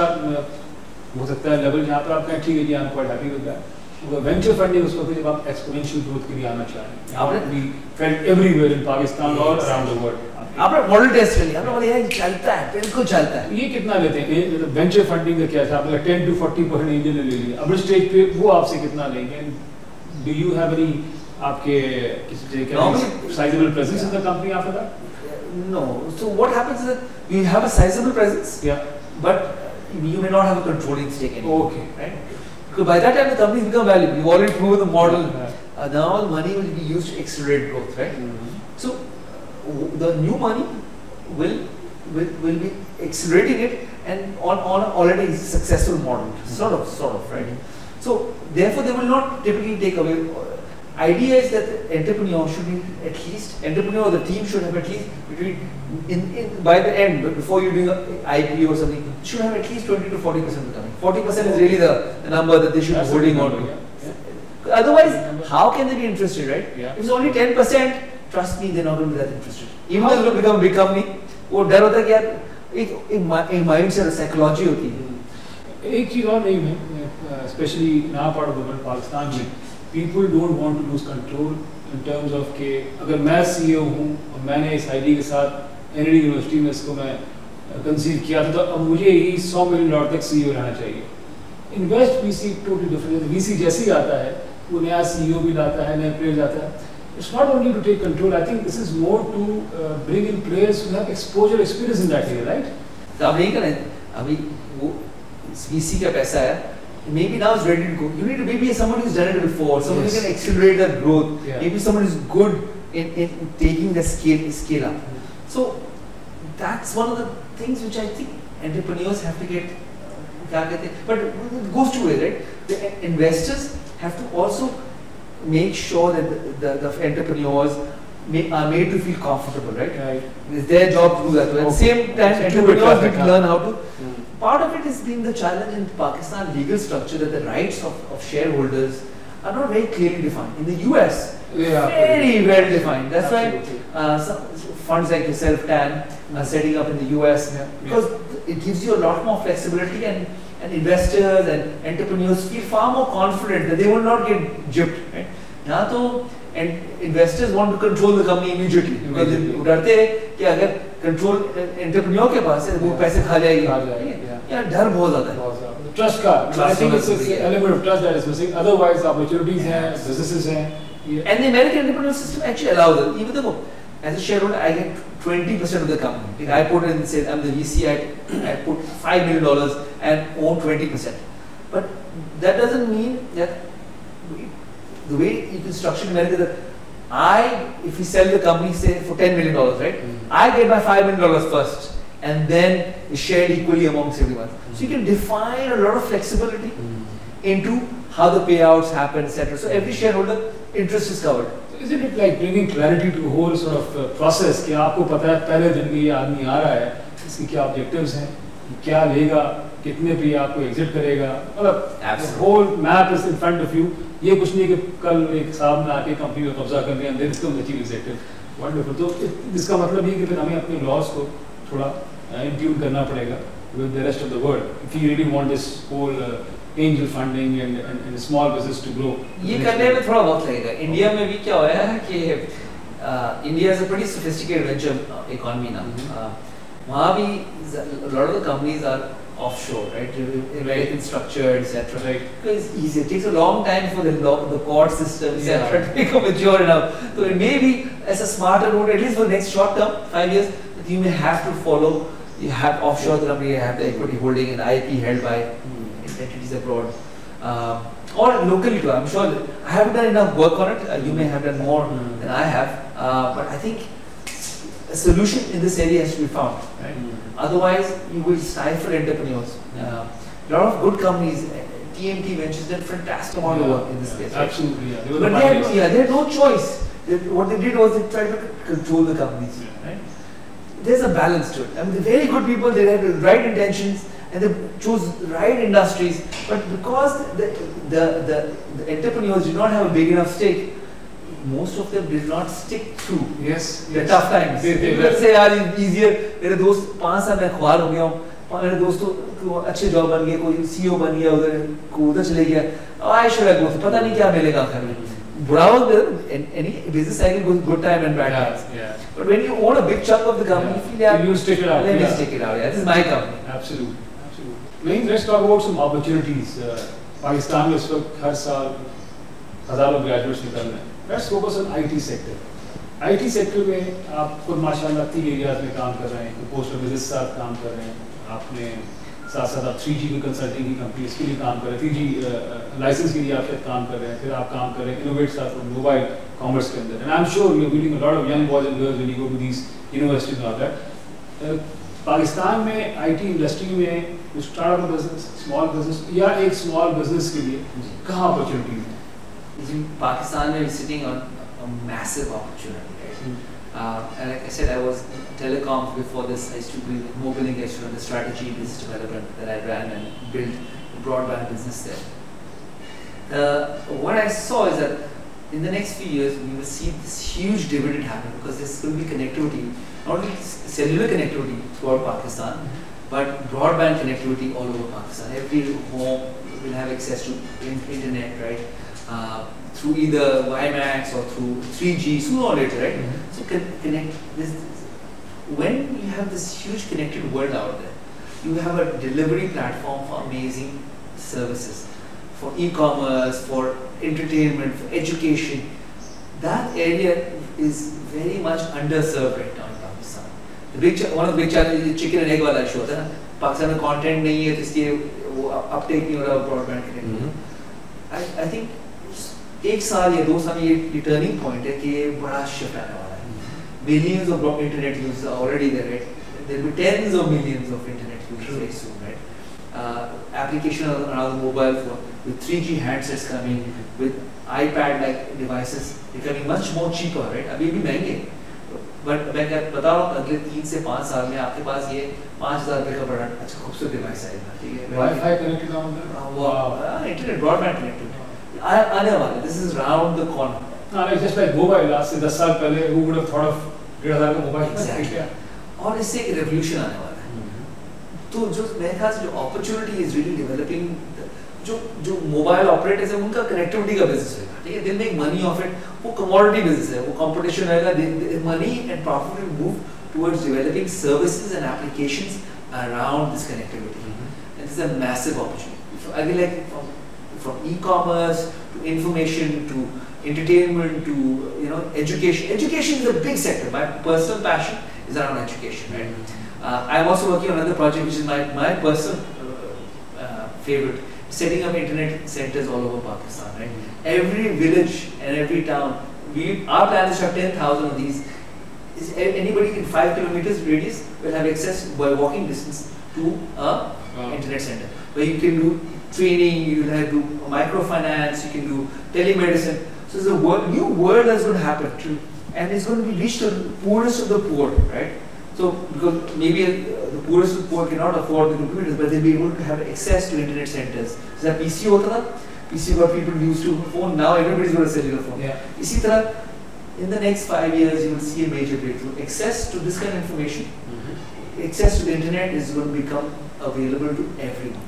हो सकता है level जहाँ पर आप कहें ठीक है जी, I'm quite happy with that. Venture funding उसको फिर जब आप एक्सपोनेंशियल ग्रोथ के लिए आना चाह रहे हैं, आपने we felt everywhere in Pakistan और अराउंड द वर्ल्ड। आपने मॉडल टेस्ट कर लिया, आपने बोला यार चलता है, बिल्कुल चलता है। ये कितना लेते हैं मतलब वेंचर फंडिंग का क्या है, आपने 10 to 40% एंजल ले लिया, अब स्टेज पे वो आपसे कितना लेंगे? डू यू हैव एनी आपके किसी sizable presence in the company after that? No. So what happens is that you have a sizable presence, Yeah. but you may not have a controlling stake anymore. Okay. Right? Because by that time the company become valuable. You've already proven the model. Yeah. Now the money will be used to accelerate growth, right? Mm-hmm. So the new money will be accelerating it and on a already successful model, sort of, right? So therefore they will not typically take away. Idea is that the entrepreneur should be at least, entrepreneur or the team should have at least between by the end, but before you doing an IPO or something, should have at least 20 to 40% of the company. 40% is really the number that they should be holding on to. Yeah. Otherwise, how can they be interested, right? Yeah. If it's only 10%, trust me, they're not going to be that interested. Even though they become a big company, वो डर होता है कि यार एक mind से psychology होती है। एक चीज और नहीं है, स्पेशली ना part of the world Pakistan में, people don't want to lose control in terms of कि अगर मैं CEO हूँ और मैंने इस आईडी के साथ एनडी यूनिवर्सिटी में इसको मैं कंसीव किया था, तो अब मुझे ही $100 मिलियन तक CEO रहना चाहिए। Invest VC totally different, VC जैसे ही आता है वो नया CEO भी लाता है, नए प्लेयर लाता है। It's not only to take control. I think this is more to bring in players who have exposure, experience in that area, right? तो आप नहीं करें, अभी वो VC का पैसा है, maybe now it's ready to go. You need to maybe someone who's done it before, someone who can accelerate that growth. Yeah. Maybe someone who's good in taking the scale up. So that's one of the things which I think entrepreneurs have to get. But it goes two ways, right? The investors have to also make sure that the entrepreneurs are made to feel comfortable, right? Right. It's their job to do that. At the same time, entrepreneurs need to learn how to. Part of it has been the challenge in Pakistan legal structure that the rights of shareholders are not very clearly defined. In the US, very well defined. That's why some funds like yourself, TAN, are setting up in the US because it gives you a lot more flexibility and investors and entrepreneurs feel far more confident that they will not get gypped. Right? Now, and investors want to control the company immediately because they डरते हैं कि अगर control entrepreneur के पास है वो पैसे खा जाएगी, या डर बहुत ज़्यादा है। Trust का, I think it's an element of trust that is missing. Otherwise, opportunities हैं, businesses हैं. And the American entrepreneurial system actually allows it. Even though as a shareholder I get 20% of the company. I put in, say I'm the VC, I put $5 million and own 20%. But that doesn't mean that the way you can structure in America that if we sell the company say for $10 million, right? I get my $5 million first and then it's shared equally amongst everyone. So you can define a lot of flexibility into how the payouts happen, etc. So every shareholder interest is covered. Isn't it like bringing clarity to whole sort of process कि आपको पता है पहले दिन के ये आदमी आ रहा है, इसके क्या objectives हैं, क्या लेगा, कितने पे आपको exit करेगा, मतलब whole map is in front of you. ये कुछ नहीं कि कल एक साहब ने आके कंपनी में कब्जा कर लिया and then इसको achieve executive. Wonderful. तो इसका मतलब ये कि फिर हमें अपने laws को थोड़ा in-tune करना पड़ेगा with the rest of the world if you really want this whole angel funding and small business to grow. ये करने में थोड़ा वक्त लगेगा। इंडिया में भी क्या हुआ है कि India is a pretty sophisticated venture economy now. वहाँ भी a lot of the companies are offshore, right? American structured, etc. Right. Because it's easy. It takes a long time for the court system, etc. to become mature enough. So it may be as a smarter route, at least for the next short term, 5 years, that you may have to follow. You have offshore the company, you have the equity holding and IP held by entities abroad. Or locally too, I'm sure I haven't done enough work on it. You may have done more than I have. But I think a solution in this area has to be found. Right? Otherwise, you will stifle entrepreneurs. A lot of good companies, TMT Ventures, did fantastic amount of work in this space. Right? Absolutely, yeah. But they had no choice. What they did was they tried to control the companies. Right? There's a balance to it. I mean, the very good people, they had the right intentions and they chose right industries, but because the entrepreneurs did not have a big enough stake, most of them did not stick through the tough times. Let's say, it's easier. मेरे दोस्त 5 साल में ख्वार हो गया हूँ, और मेरे दोस्तों को अच्छे जॉब बन गए, कोई CEO बन गया उधर, को उधर चले गया, आई शुड हैव गो, पता नहीं क्या मिलेगा आखिर में। बुढ़ाओ, any business cycle goes good time and bad times. But when you own a big chunk of the company, you feel yeah, you stick it out. Let me stick it out. Yeah, this is my company. Absolutely. Naeem, let's talk about some opportunities. Pakistan में इस वक्त हर साल हजारों graduates निकल रहे हैं. Let's focus on IT sector. IT sector में आप खुद माशाल्लाह 3 एरियाज में काम कर रहे हैं. पोस्ट ऑफिस के साथ काम कर रहे हैं. आपने साथ साथ आप 3G की कंसल्टिंग की कंपनी के लिए काम कर रहे हैं. 3G लाइसेंस के लिए आप शायद काम कर रहे हैं. फिर आप काम कर रहे हैं इनोवेट साथ मोबाइल कॉमर्स के अंदर. And I am sure you are meeting a lot of young boys and girls when you go to these universities and all that. Pakistan में IT इंडस्ट्री में स्टार्टअप बिजनेस, स्मॉल बिजनेस या एक small business के लिए कहाँ opportunity है? Pakistan is sitting on a massive opportunity. And like I said, I was telecom before this. I used to be with Mobilink, I used to run the strategy business development that I ran and built a broadband business there. What I saw is that in the next few years, we will see this huge dividend happen because there's going to be connectivity, not only cellular connectivity throughout Pakistan, but broadband connectivity all over Pakistan. Every home will have access to internet, right? Through either WiMAX or through 3G, sooner or later, right? So connect this. When you have this huge connected world out there, you have a delivery platform for amazing services, for e-commerce, for entertainment, for education. That area is very much underserved right now in Pakistan. One of the big challenges is chicken and egg wala issue होता है ना. पाकिस्तान में content नहीं है तो इसलिए वो uptake नहीं हो रहा broadband connectivity. I think एक साल या 2 साल ये टर्निंग पॉइंट है कि ये बड़ा शिफ्ट आने वाला है. Millions of internet users are already there, right? There will be tens of millions of internet users very soon, right? Application around the mobile phone with 3G handsets coming, with iPad-like devices becoming much more cheaper, right? अभी भी महंगे, but मैं बता रहा हूँ अगले 3 से 5 साल में आपके पास ये 5,000 रुपए का बड़ा अच्छा खूबसूरत डिवाइस आएगा, ठीक है? Wi-Fi connected on there? Internet broadband connected. आने वाले. This is round the corner. It's just like mobile. आज से 10 साल पहले who would have thought of 1,500 का मोबाइल? Exactly. और इससे एक revolution आने वाला है. तो जो मेरे ख्याल से जो opportunity is really developing, जो मोबाइल ऑपरेटर्स हैं उनका कनेक्टिविटी का बिजनेस होगा, ठीक है? They'll make money of it. वो commodity business है, वो competition रहेगा. The money and profit will move towards developing services and applications around this connectivity. And this is a massive opportunity. So I feel like from e-commerce to information to entertainment to education. Education is a big sector. My personal passion is around education, right? I am also working on another project which is my personal favorite, setting up internet centers all over Pakistan, right? Every village and every town, our plan is to have 10,000 of these. Anybody in 5 kilometers radius will have access by walking distance to a internet center where you can do training, you can do microfinance, you can do telemedicine. So there's a new world that's going to happen, and it's going to be reached to the poorest of the poor, right? So because maybe the poorest of the poor cannot afford the computers, but they'll be able to have access to internet centers. So that PC होता था, PC what people used to phone. Now everybody's got a cellular phone. Yeah. इसी तरह, in the next 5 years, you will see a major breakthrough. Access to this kind of information, access to the internet is going to become available to everyone.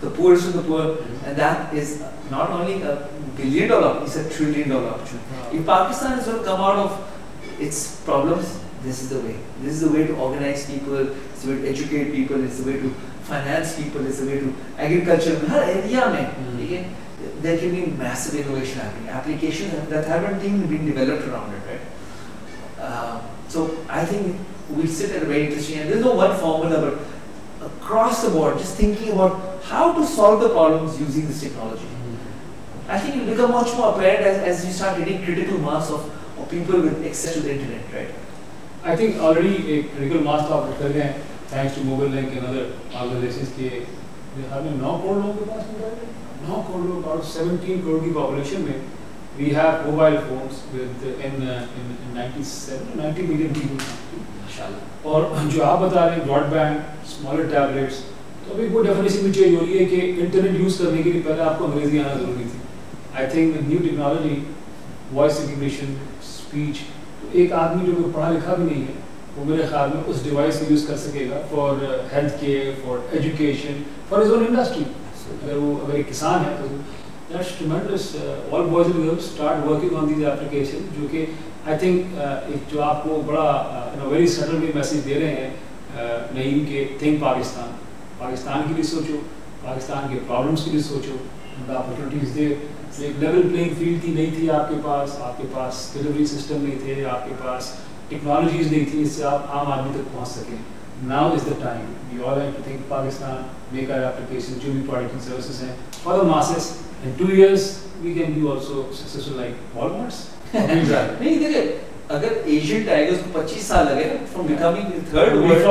The poorest of the poor, and that is not only a $1 billion, it's a $1 trillion opportunity. If Pakistan is going to come out of its problems, this is the way. This is the way to organize people, it's the way to educate people, it's the way to finance people, it's the way to agriculture. Her area में, ठीक है? There can be massive innovation happening. Applications that haven't even been developed around it, right? So I think we sit at a very interesting, and there's no one formula, but across the board, just thinking about how to solve the problems using this technology. I think it will become much more apparent as you start getting critical mass of people with access to the internet, right? I think already a critical mass आप कर रहे हैं thanks to Mobilink and other organizations के हमें 9 करोड़ लोगों के पास mobile है. 9 करोड़ लोग out of 17 करोड़ की population में we have mobile phones with in 90 million people. और जो आप बता रहे हैं ब्रॉडबैंड, स्मॉलर टैबलेट्स, तो अभी वो डेफिनेशन भी चेंज हो रही है कि इंटरनेट यूज़ करने के लिए पहले आपको अंग्रेजी आना ज़रूरी थी. I think with new technology, voice recognition, speech, तो एक आदमी जो पढ़ा लिखा भी नहीं है वो मेरे ख्याल में उस डिवाइस को यूज़ कर सकेगा for health care, for education, for his own industry. अगर एक किसान है तो that's ट्रेमेंडस। All boys and girls start working on these application, जो कि आई थिंक एक जो आपको बड़ा वेरी सटल वे मैसेज दे रहे हैं नईम के थिंक पाकिस्तान, पाकिस्तान के लिए सोचो, पाकिस्तान के प्रॉब्लम्स के लिए सोचो, अपॉर्चुनिटीज़ दे। एक लेवल प्लेइंग फील्ड थी नहीं थी आपके पास डिलीवरी सिस्टम नहीं थे, आपके पास टेक्नोलॉजीज़ नहीं थी इससे आप आम आदमी तक पहुँच सकें। Now is the time we all have to think Pakistan, make our application जो भी प्रोडक्ट एंड सर्विसेज हैं for the masses. In 2 years we can be also successful like Walmarts. नहीं देखिए, अगर एशियन टाइगर्स को 25 साल लगे ना फ्रॉम बिकमिंग थर्ड वर्ल्ड,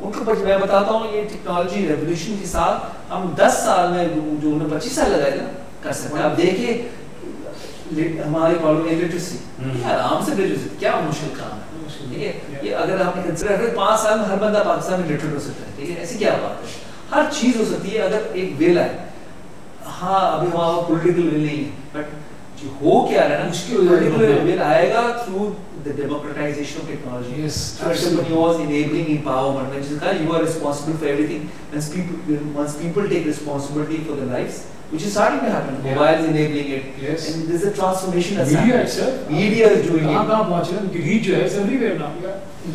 उनको मैं बताता हूँ ये टेक्नोलॉजी रेवोल्यूशन के साथ हम 10 साल में जो उन्हें 25 साल लगाए ना कर सकते हैं। आप देखिए हमारी प्रॉब्लम इलिटरेसी, आराम से लिटरेसी क्या मुश्किल काम है, ठीक है। ये अगर आपने कंसिडर करें 5 साल में हर बंदा पाकिस्तान में लिटरेट हो सकता है, ठीक है। ऐसी क्या बात है, हर चीज़ हो सकती है अगर एक विल आए। हाँ अभी हमारा पॉलिटिकल विल नहीं है, बट हो क्या रहा है ना, मुश्किल विल आएगा through the democratisation of technology. Yes, Somebody was enabling empowerment, which is that you are responsible for everything. Once people take responsibility for their lives, which is starting to happen, mobile is enabling it, Yes. and there's a transformation that's Media happening. itself, Media is doing कहाँ it. कहाँ पहुँच रहे हैं, उनकी reach जो है everywhere now.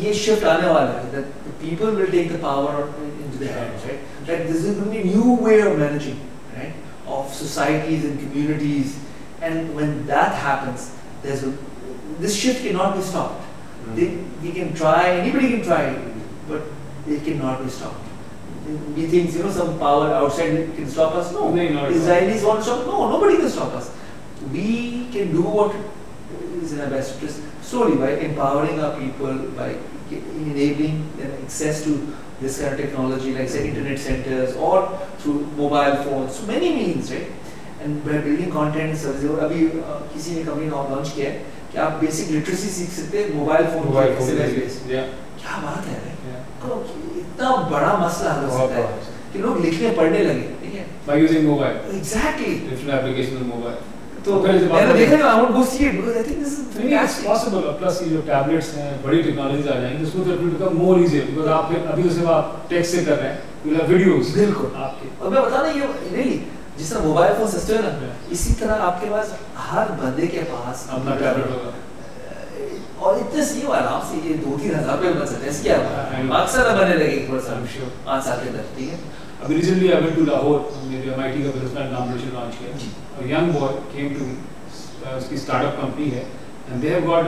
ये shift आने वाला है, that the people will take the power into their hands, right? That this is going to be a new way of managing, right, of societies and communities. And when that happens, this shift cannot be stopped. They can try, anybody can try, but they cannot be stopped. We think some power outside can stop us. No, Israelis want to stop. No, nobody can stop us. We can do what is in our best interest slowly by empowering our people, by enabling them access to this kind of technology, like say internet centers or through mobile phones, so many means, right? And by building content services, और अभी किसी ने company launch किया है कि आप basic literacy सीख सकते हैं मोबाइल फोन पे। क्या बात है, इतना बड़ा मसला हो सकता है कि लोग लिखने पढ़ने लगे, ठीक है, by using mobile. Exactly. Different applications on mobile. तो मैंने देखा है, I want to go see it because I think this is fantastic. It's possible. Plus ये जो tablets हैं, बड़ी technologies आ जाएंगी, इसको तो it will become more easier because आप अभी तो सिर्फ आप text से कर रहे हैं, you'll have videos. बिल्कुल आपके। और मैं बता रहा ये really जिस तरह मोबाइल फोन सस्ते हैं ना, इसी तरह आपके पास हर बंदे के पास अपना टैबलेट होगा और इतने सी आराम से ये 2-3 हज़ार रुपये बन सकते हैं। क्या अक्सर बनने लगे थोड़ा सा 5 साल के अंदर, ठीक है। अभी recently I went to Lahore, मेरे MIT का बिजनेसमैन कॉम्पिटिशन लॉन्च किया, और young boy came to me, उसकी स्टार्टअप कंपनी है and they have got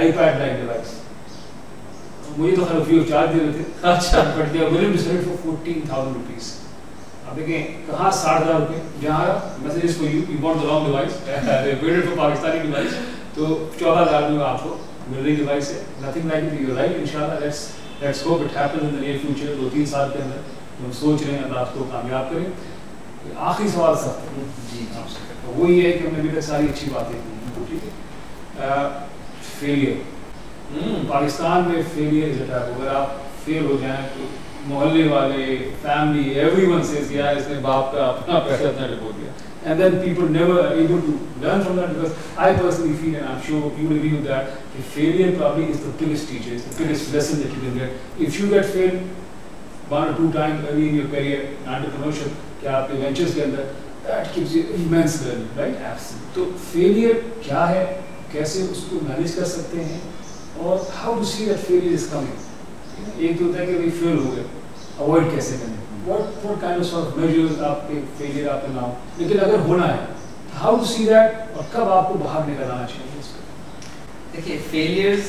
iPad like device. मुझे तो खैर फ्री ऑफ चार्ज दे रहे थे, अच्छा, but they are willing to sell it for 14,000 rupees. अब देखें कहाँ 60,000 रुपये, जहाँ messages for you want the long device, they waited for Pakistani device, तो 14,000 में आपको मिल रही डिवाइस है। Nothing like it, you right, इंशाल्लाह let's hope it happens in the near future. 2-3 साल के अंदर हम सोच रहे हैं अल्लाह आपको कामयाब करें। आखिरी सवाल सब जी तो वो ये है कि हमने अभी तक सारी अच्छी बातें की, ठीक है। फेलियर, पाकिस्तान में फेलियर इज अ टैबू। अगर आप फेल हो जाएं तो मोहल्ले वाले, फैमिली, एवरीवन सेज यार इसने बाप का अपना पैसा इतना डुबो दिया, and then people never are able to learn from that, because I personally feel, and I'm sure you will agree with that, that failure probably is the biggest teacher, it's the biggest lesson that you can get. If you get failed 1 or 2 times early in your career in entrepreneurship, क्या आपके ventures के अंदर, that gives you immense learning, right? Absolutely. तो failure क्या है, कैसे उसको manage कर सकते हैं, और how to see that failure is coming. एक तो होता है कि भाई फेल हो गए, अवॉइड कैसे करें, what kind of sort of measures आपके फेलियर आप बनाओ, लेकिन अगर होना है how to see that, और कब आपको बाहर निकल आना चाहिए इसको। देखिए failures,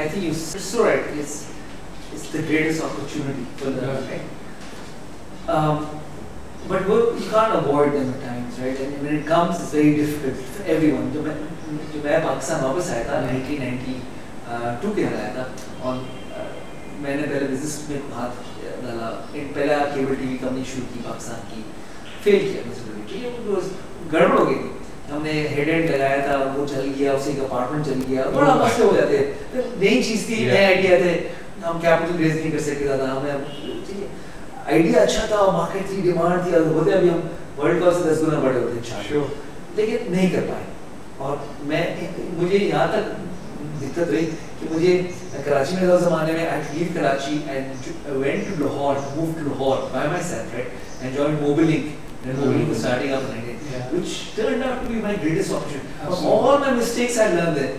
I think you're so right, it's the greatest opportunity for the right? But you can't avoid them at times, right? And when it comes, it's very difficult for everyone. जब मैं पाकिस्तान वापस आया था 1992 के आया था, और मैंने पहले बिजनेस में हाथ डाला, पहले केबल टीवी कंपनी शुरू की पाकिस्तान की, फेल किया बेसिकली, ठीक है, वो गड़बड़ हो गई थी। हमने हेड एंड लगाया था, वो चल गया, उसे एक अपार्टमेंट चल गया, बड़ा मसले हो जाते, नई चीज़ थी, नए आइडिया थे, हम कैपिटल रेज नहीं कर सकते ज़्यादा, हमें ठीक है आइडिया अच्छा था, मार्केट थी, डिमांड थी, होते अभी हम वर्ल्ड कप से 10 गुना बड़े होते हैं, लेकिन नहीं कर पाए। और मुझे यहाँ तक दिक्कत रही कि मुझे कराची में उस ज़माने में I leave Karachi and went to Lahore, moved to Lahore by myself, right? And joined Mobilink. And Mobilink was starting up in India, which turned out to be my greatest opportunity. From all my mistakes I learned there.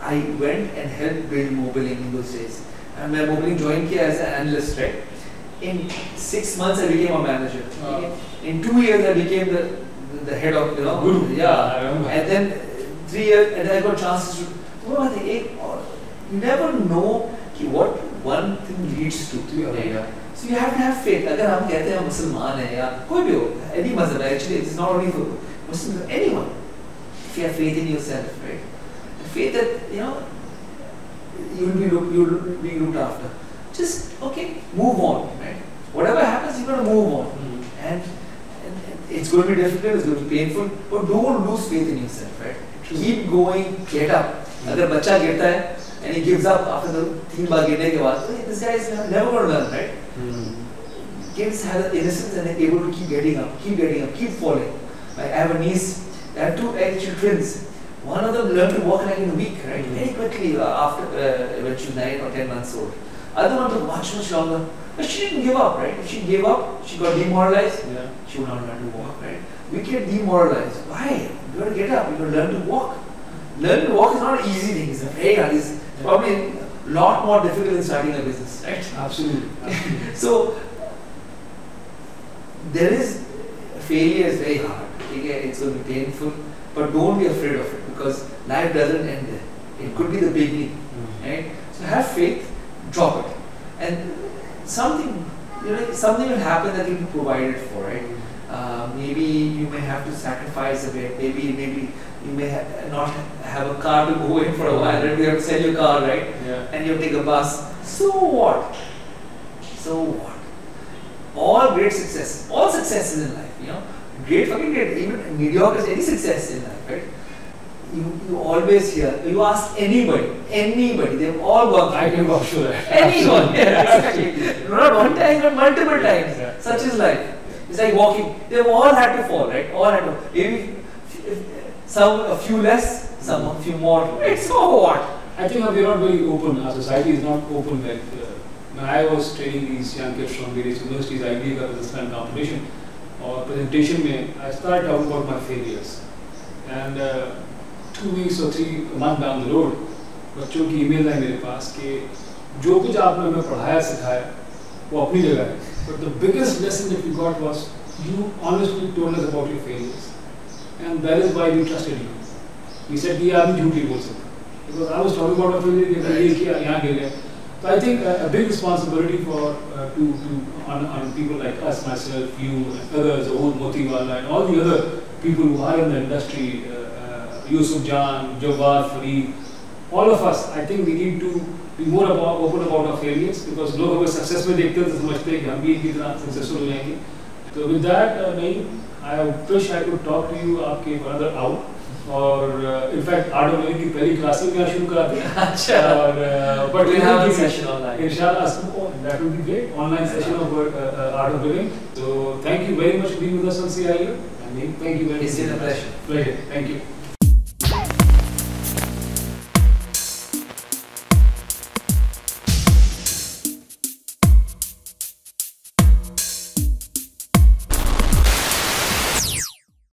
I went and helped build Mobilink in those days. And when Mobilink joined here as an analyst, right? In 6 months I became a manager. In 2 years I became the head of, you know, Guru. yeah. And then 3 years, and I got chances to. You never know what one thing leads to. Right? So you have to have faith. अगर हम कहते हैं मुसलमान हैं या कोई भी हो, any मज़हब है, actually it's not only for Muslims, anyone. If you have faith in yourself, right? Faith that you know you'll be looked after. Just okay, move on, right? Whatever happens, you got to move on, and it's going to be difficult, it's going to be painful, but don't lose faith in yourself, right? Keep going, get up. अगर बच्चा गिरता है and he gives up after the 3 बार गिरने के बाद, this guy is never going to learn, right? Kids have the innocence and they're able to keep getting up, keep falling. Like I have a niece, I have 2 actual twins. One of them learned to walk like in a week, right? Very quickly after when she was 9 or 10 months old. Other one took much longer. But she didn't give up, right? If she gave up, she got demoralized. Yeah. She would not learn to walk, right? We get demoralized. Why? You got to get up. You got to learn to walk. Learning to walk is not an easy thing. It's very hard. It's probably a lot more difficult than starting a business, right? Absolutely. So there is failure is very hard. It's going to be painful, but don't be afraid of it because life doesn't end there. It could be the beginning, right? So have faith, drop it, and something will happen that you'll be provided for, right? Maybe you may have to sacrifice a bit. Maybe you may not have a car to go in for a while, right? You have to sell your car, right? Yeah. And you have to take a bus. So what? So what? All great success, all successes in life, you know, great, even mediocre, any success in life, right? You always hear, you ask anybody, they've all gone through. I can vouch for that. Anyone, yeah, exactly. Not one time, but multiple times. Yeah. Such is life. It's like walking. They've all had to fall, right? All had to. Maybe a few less, a few more. Right? So what? I think we're not very open. Our society is not open. Like when I was training these young kids from various universities, I gave a business plan competition or presentation. I started talking about my failures, and 2 weeks or 3 months down the road, बच्चों की email आई मेरे पास कि जो कुछ आपने हमें पढ़ाया सिखाया वो अपनी जगह है. But the biggest lesson that we got was you honestly told us about your failures, and that is why we trusted you. We said ये आदमी झूठ नहीं बोल सकता because I was talking about a failure कि ये किया यहाँ गिर गया. So I think a big responsibility for on people like us, myself, you, and others, Oud Motiwala, and all the other people who are in the industry, Yusuf Jan, Jawad, Fareed, all of us. I think we need to be more open about our failures because लोग अगर success में देखते हैं तो समझते हैं कि हम भी इनकी तरह successful हो जाएंगे. So with that, Naeem, I wish I could talk to you आपके another hour. और in fact art of living की पहली क्लासेस भी शुरू कराते हैं. अच्छा. और but we have a session online. Inshallah, that would be great. Online session of art of living. So thank you very much for being with us on CIU. I mean, thank you very much. It's been a pleasure. Pleasure. Thank you.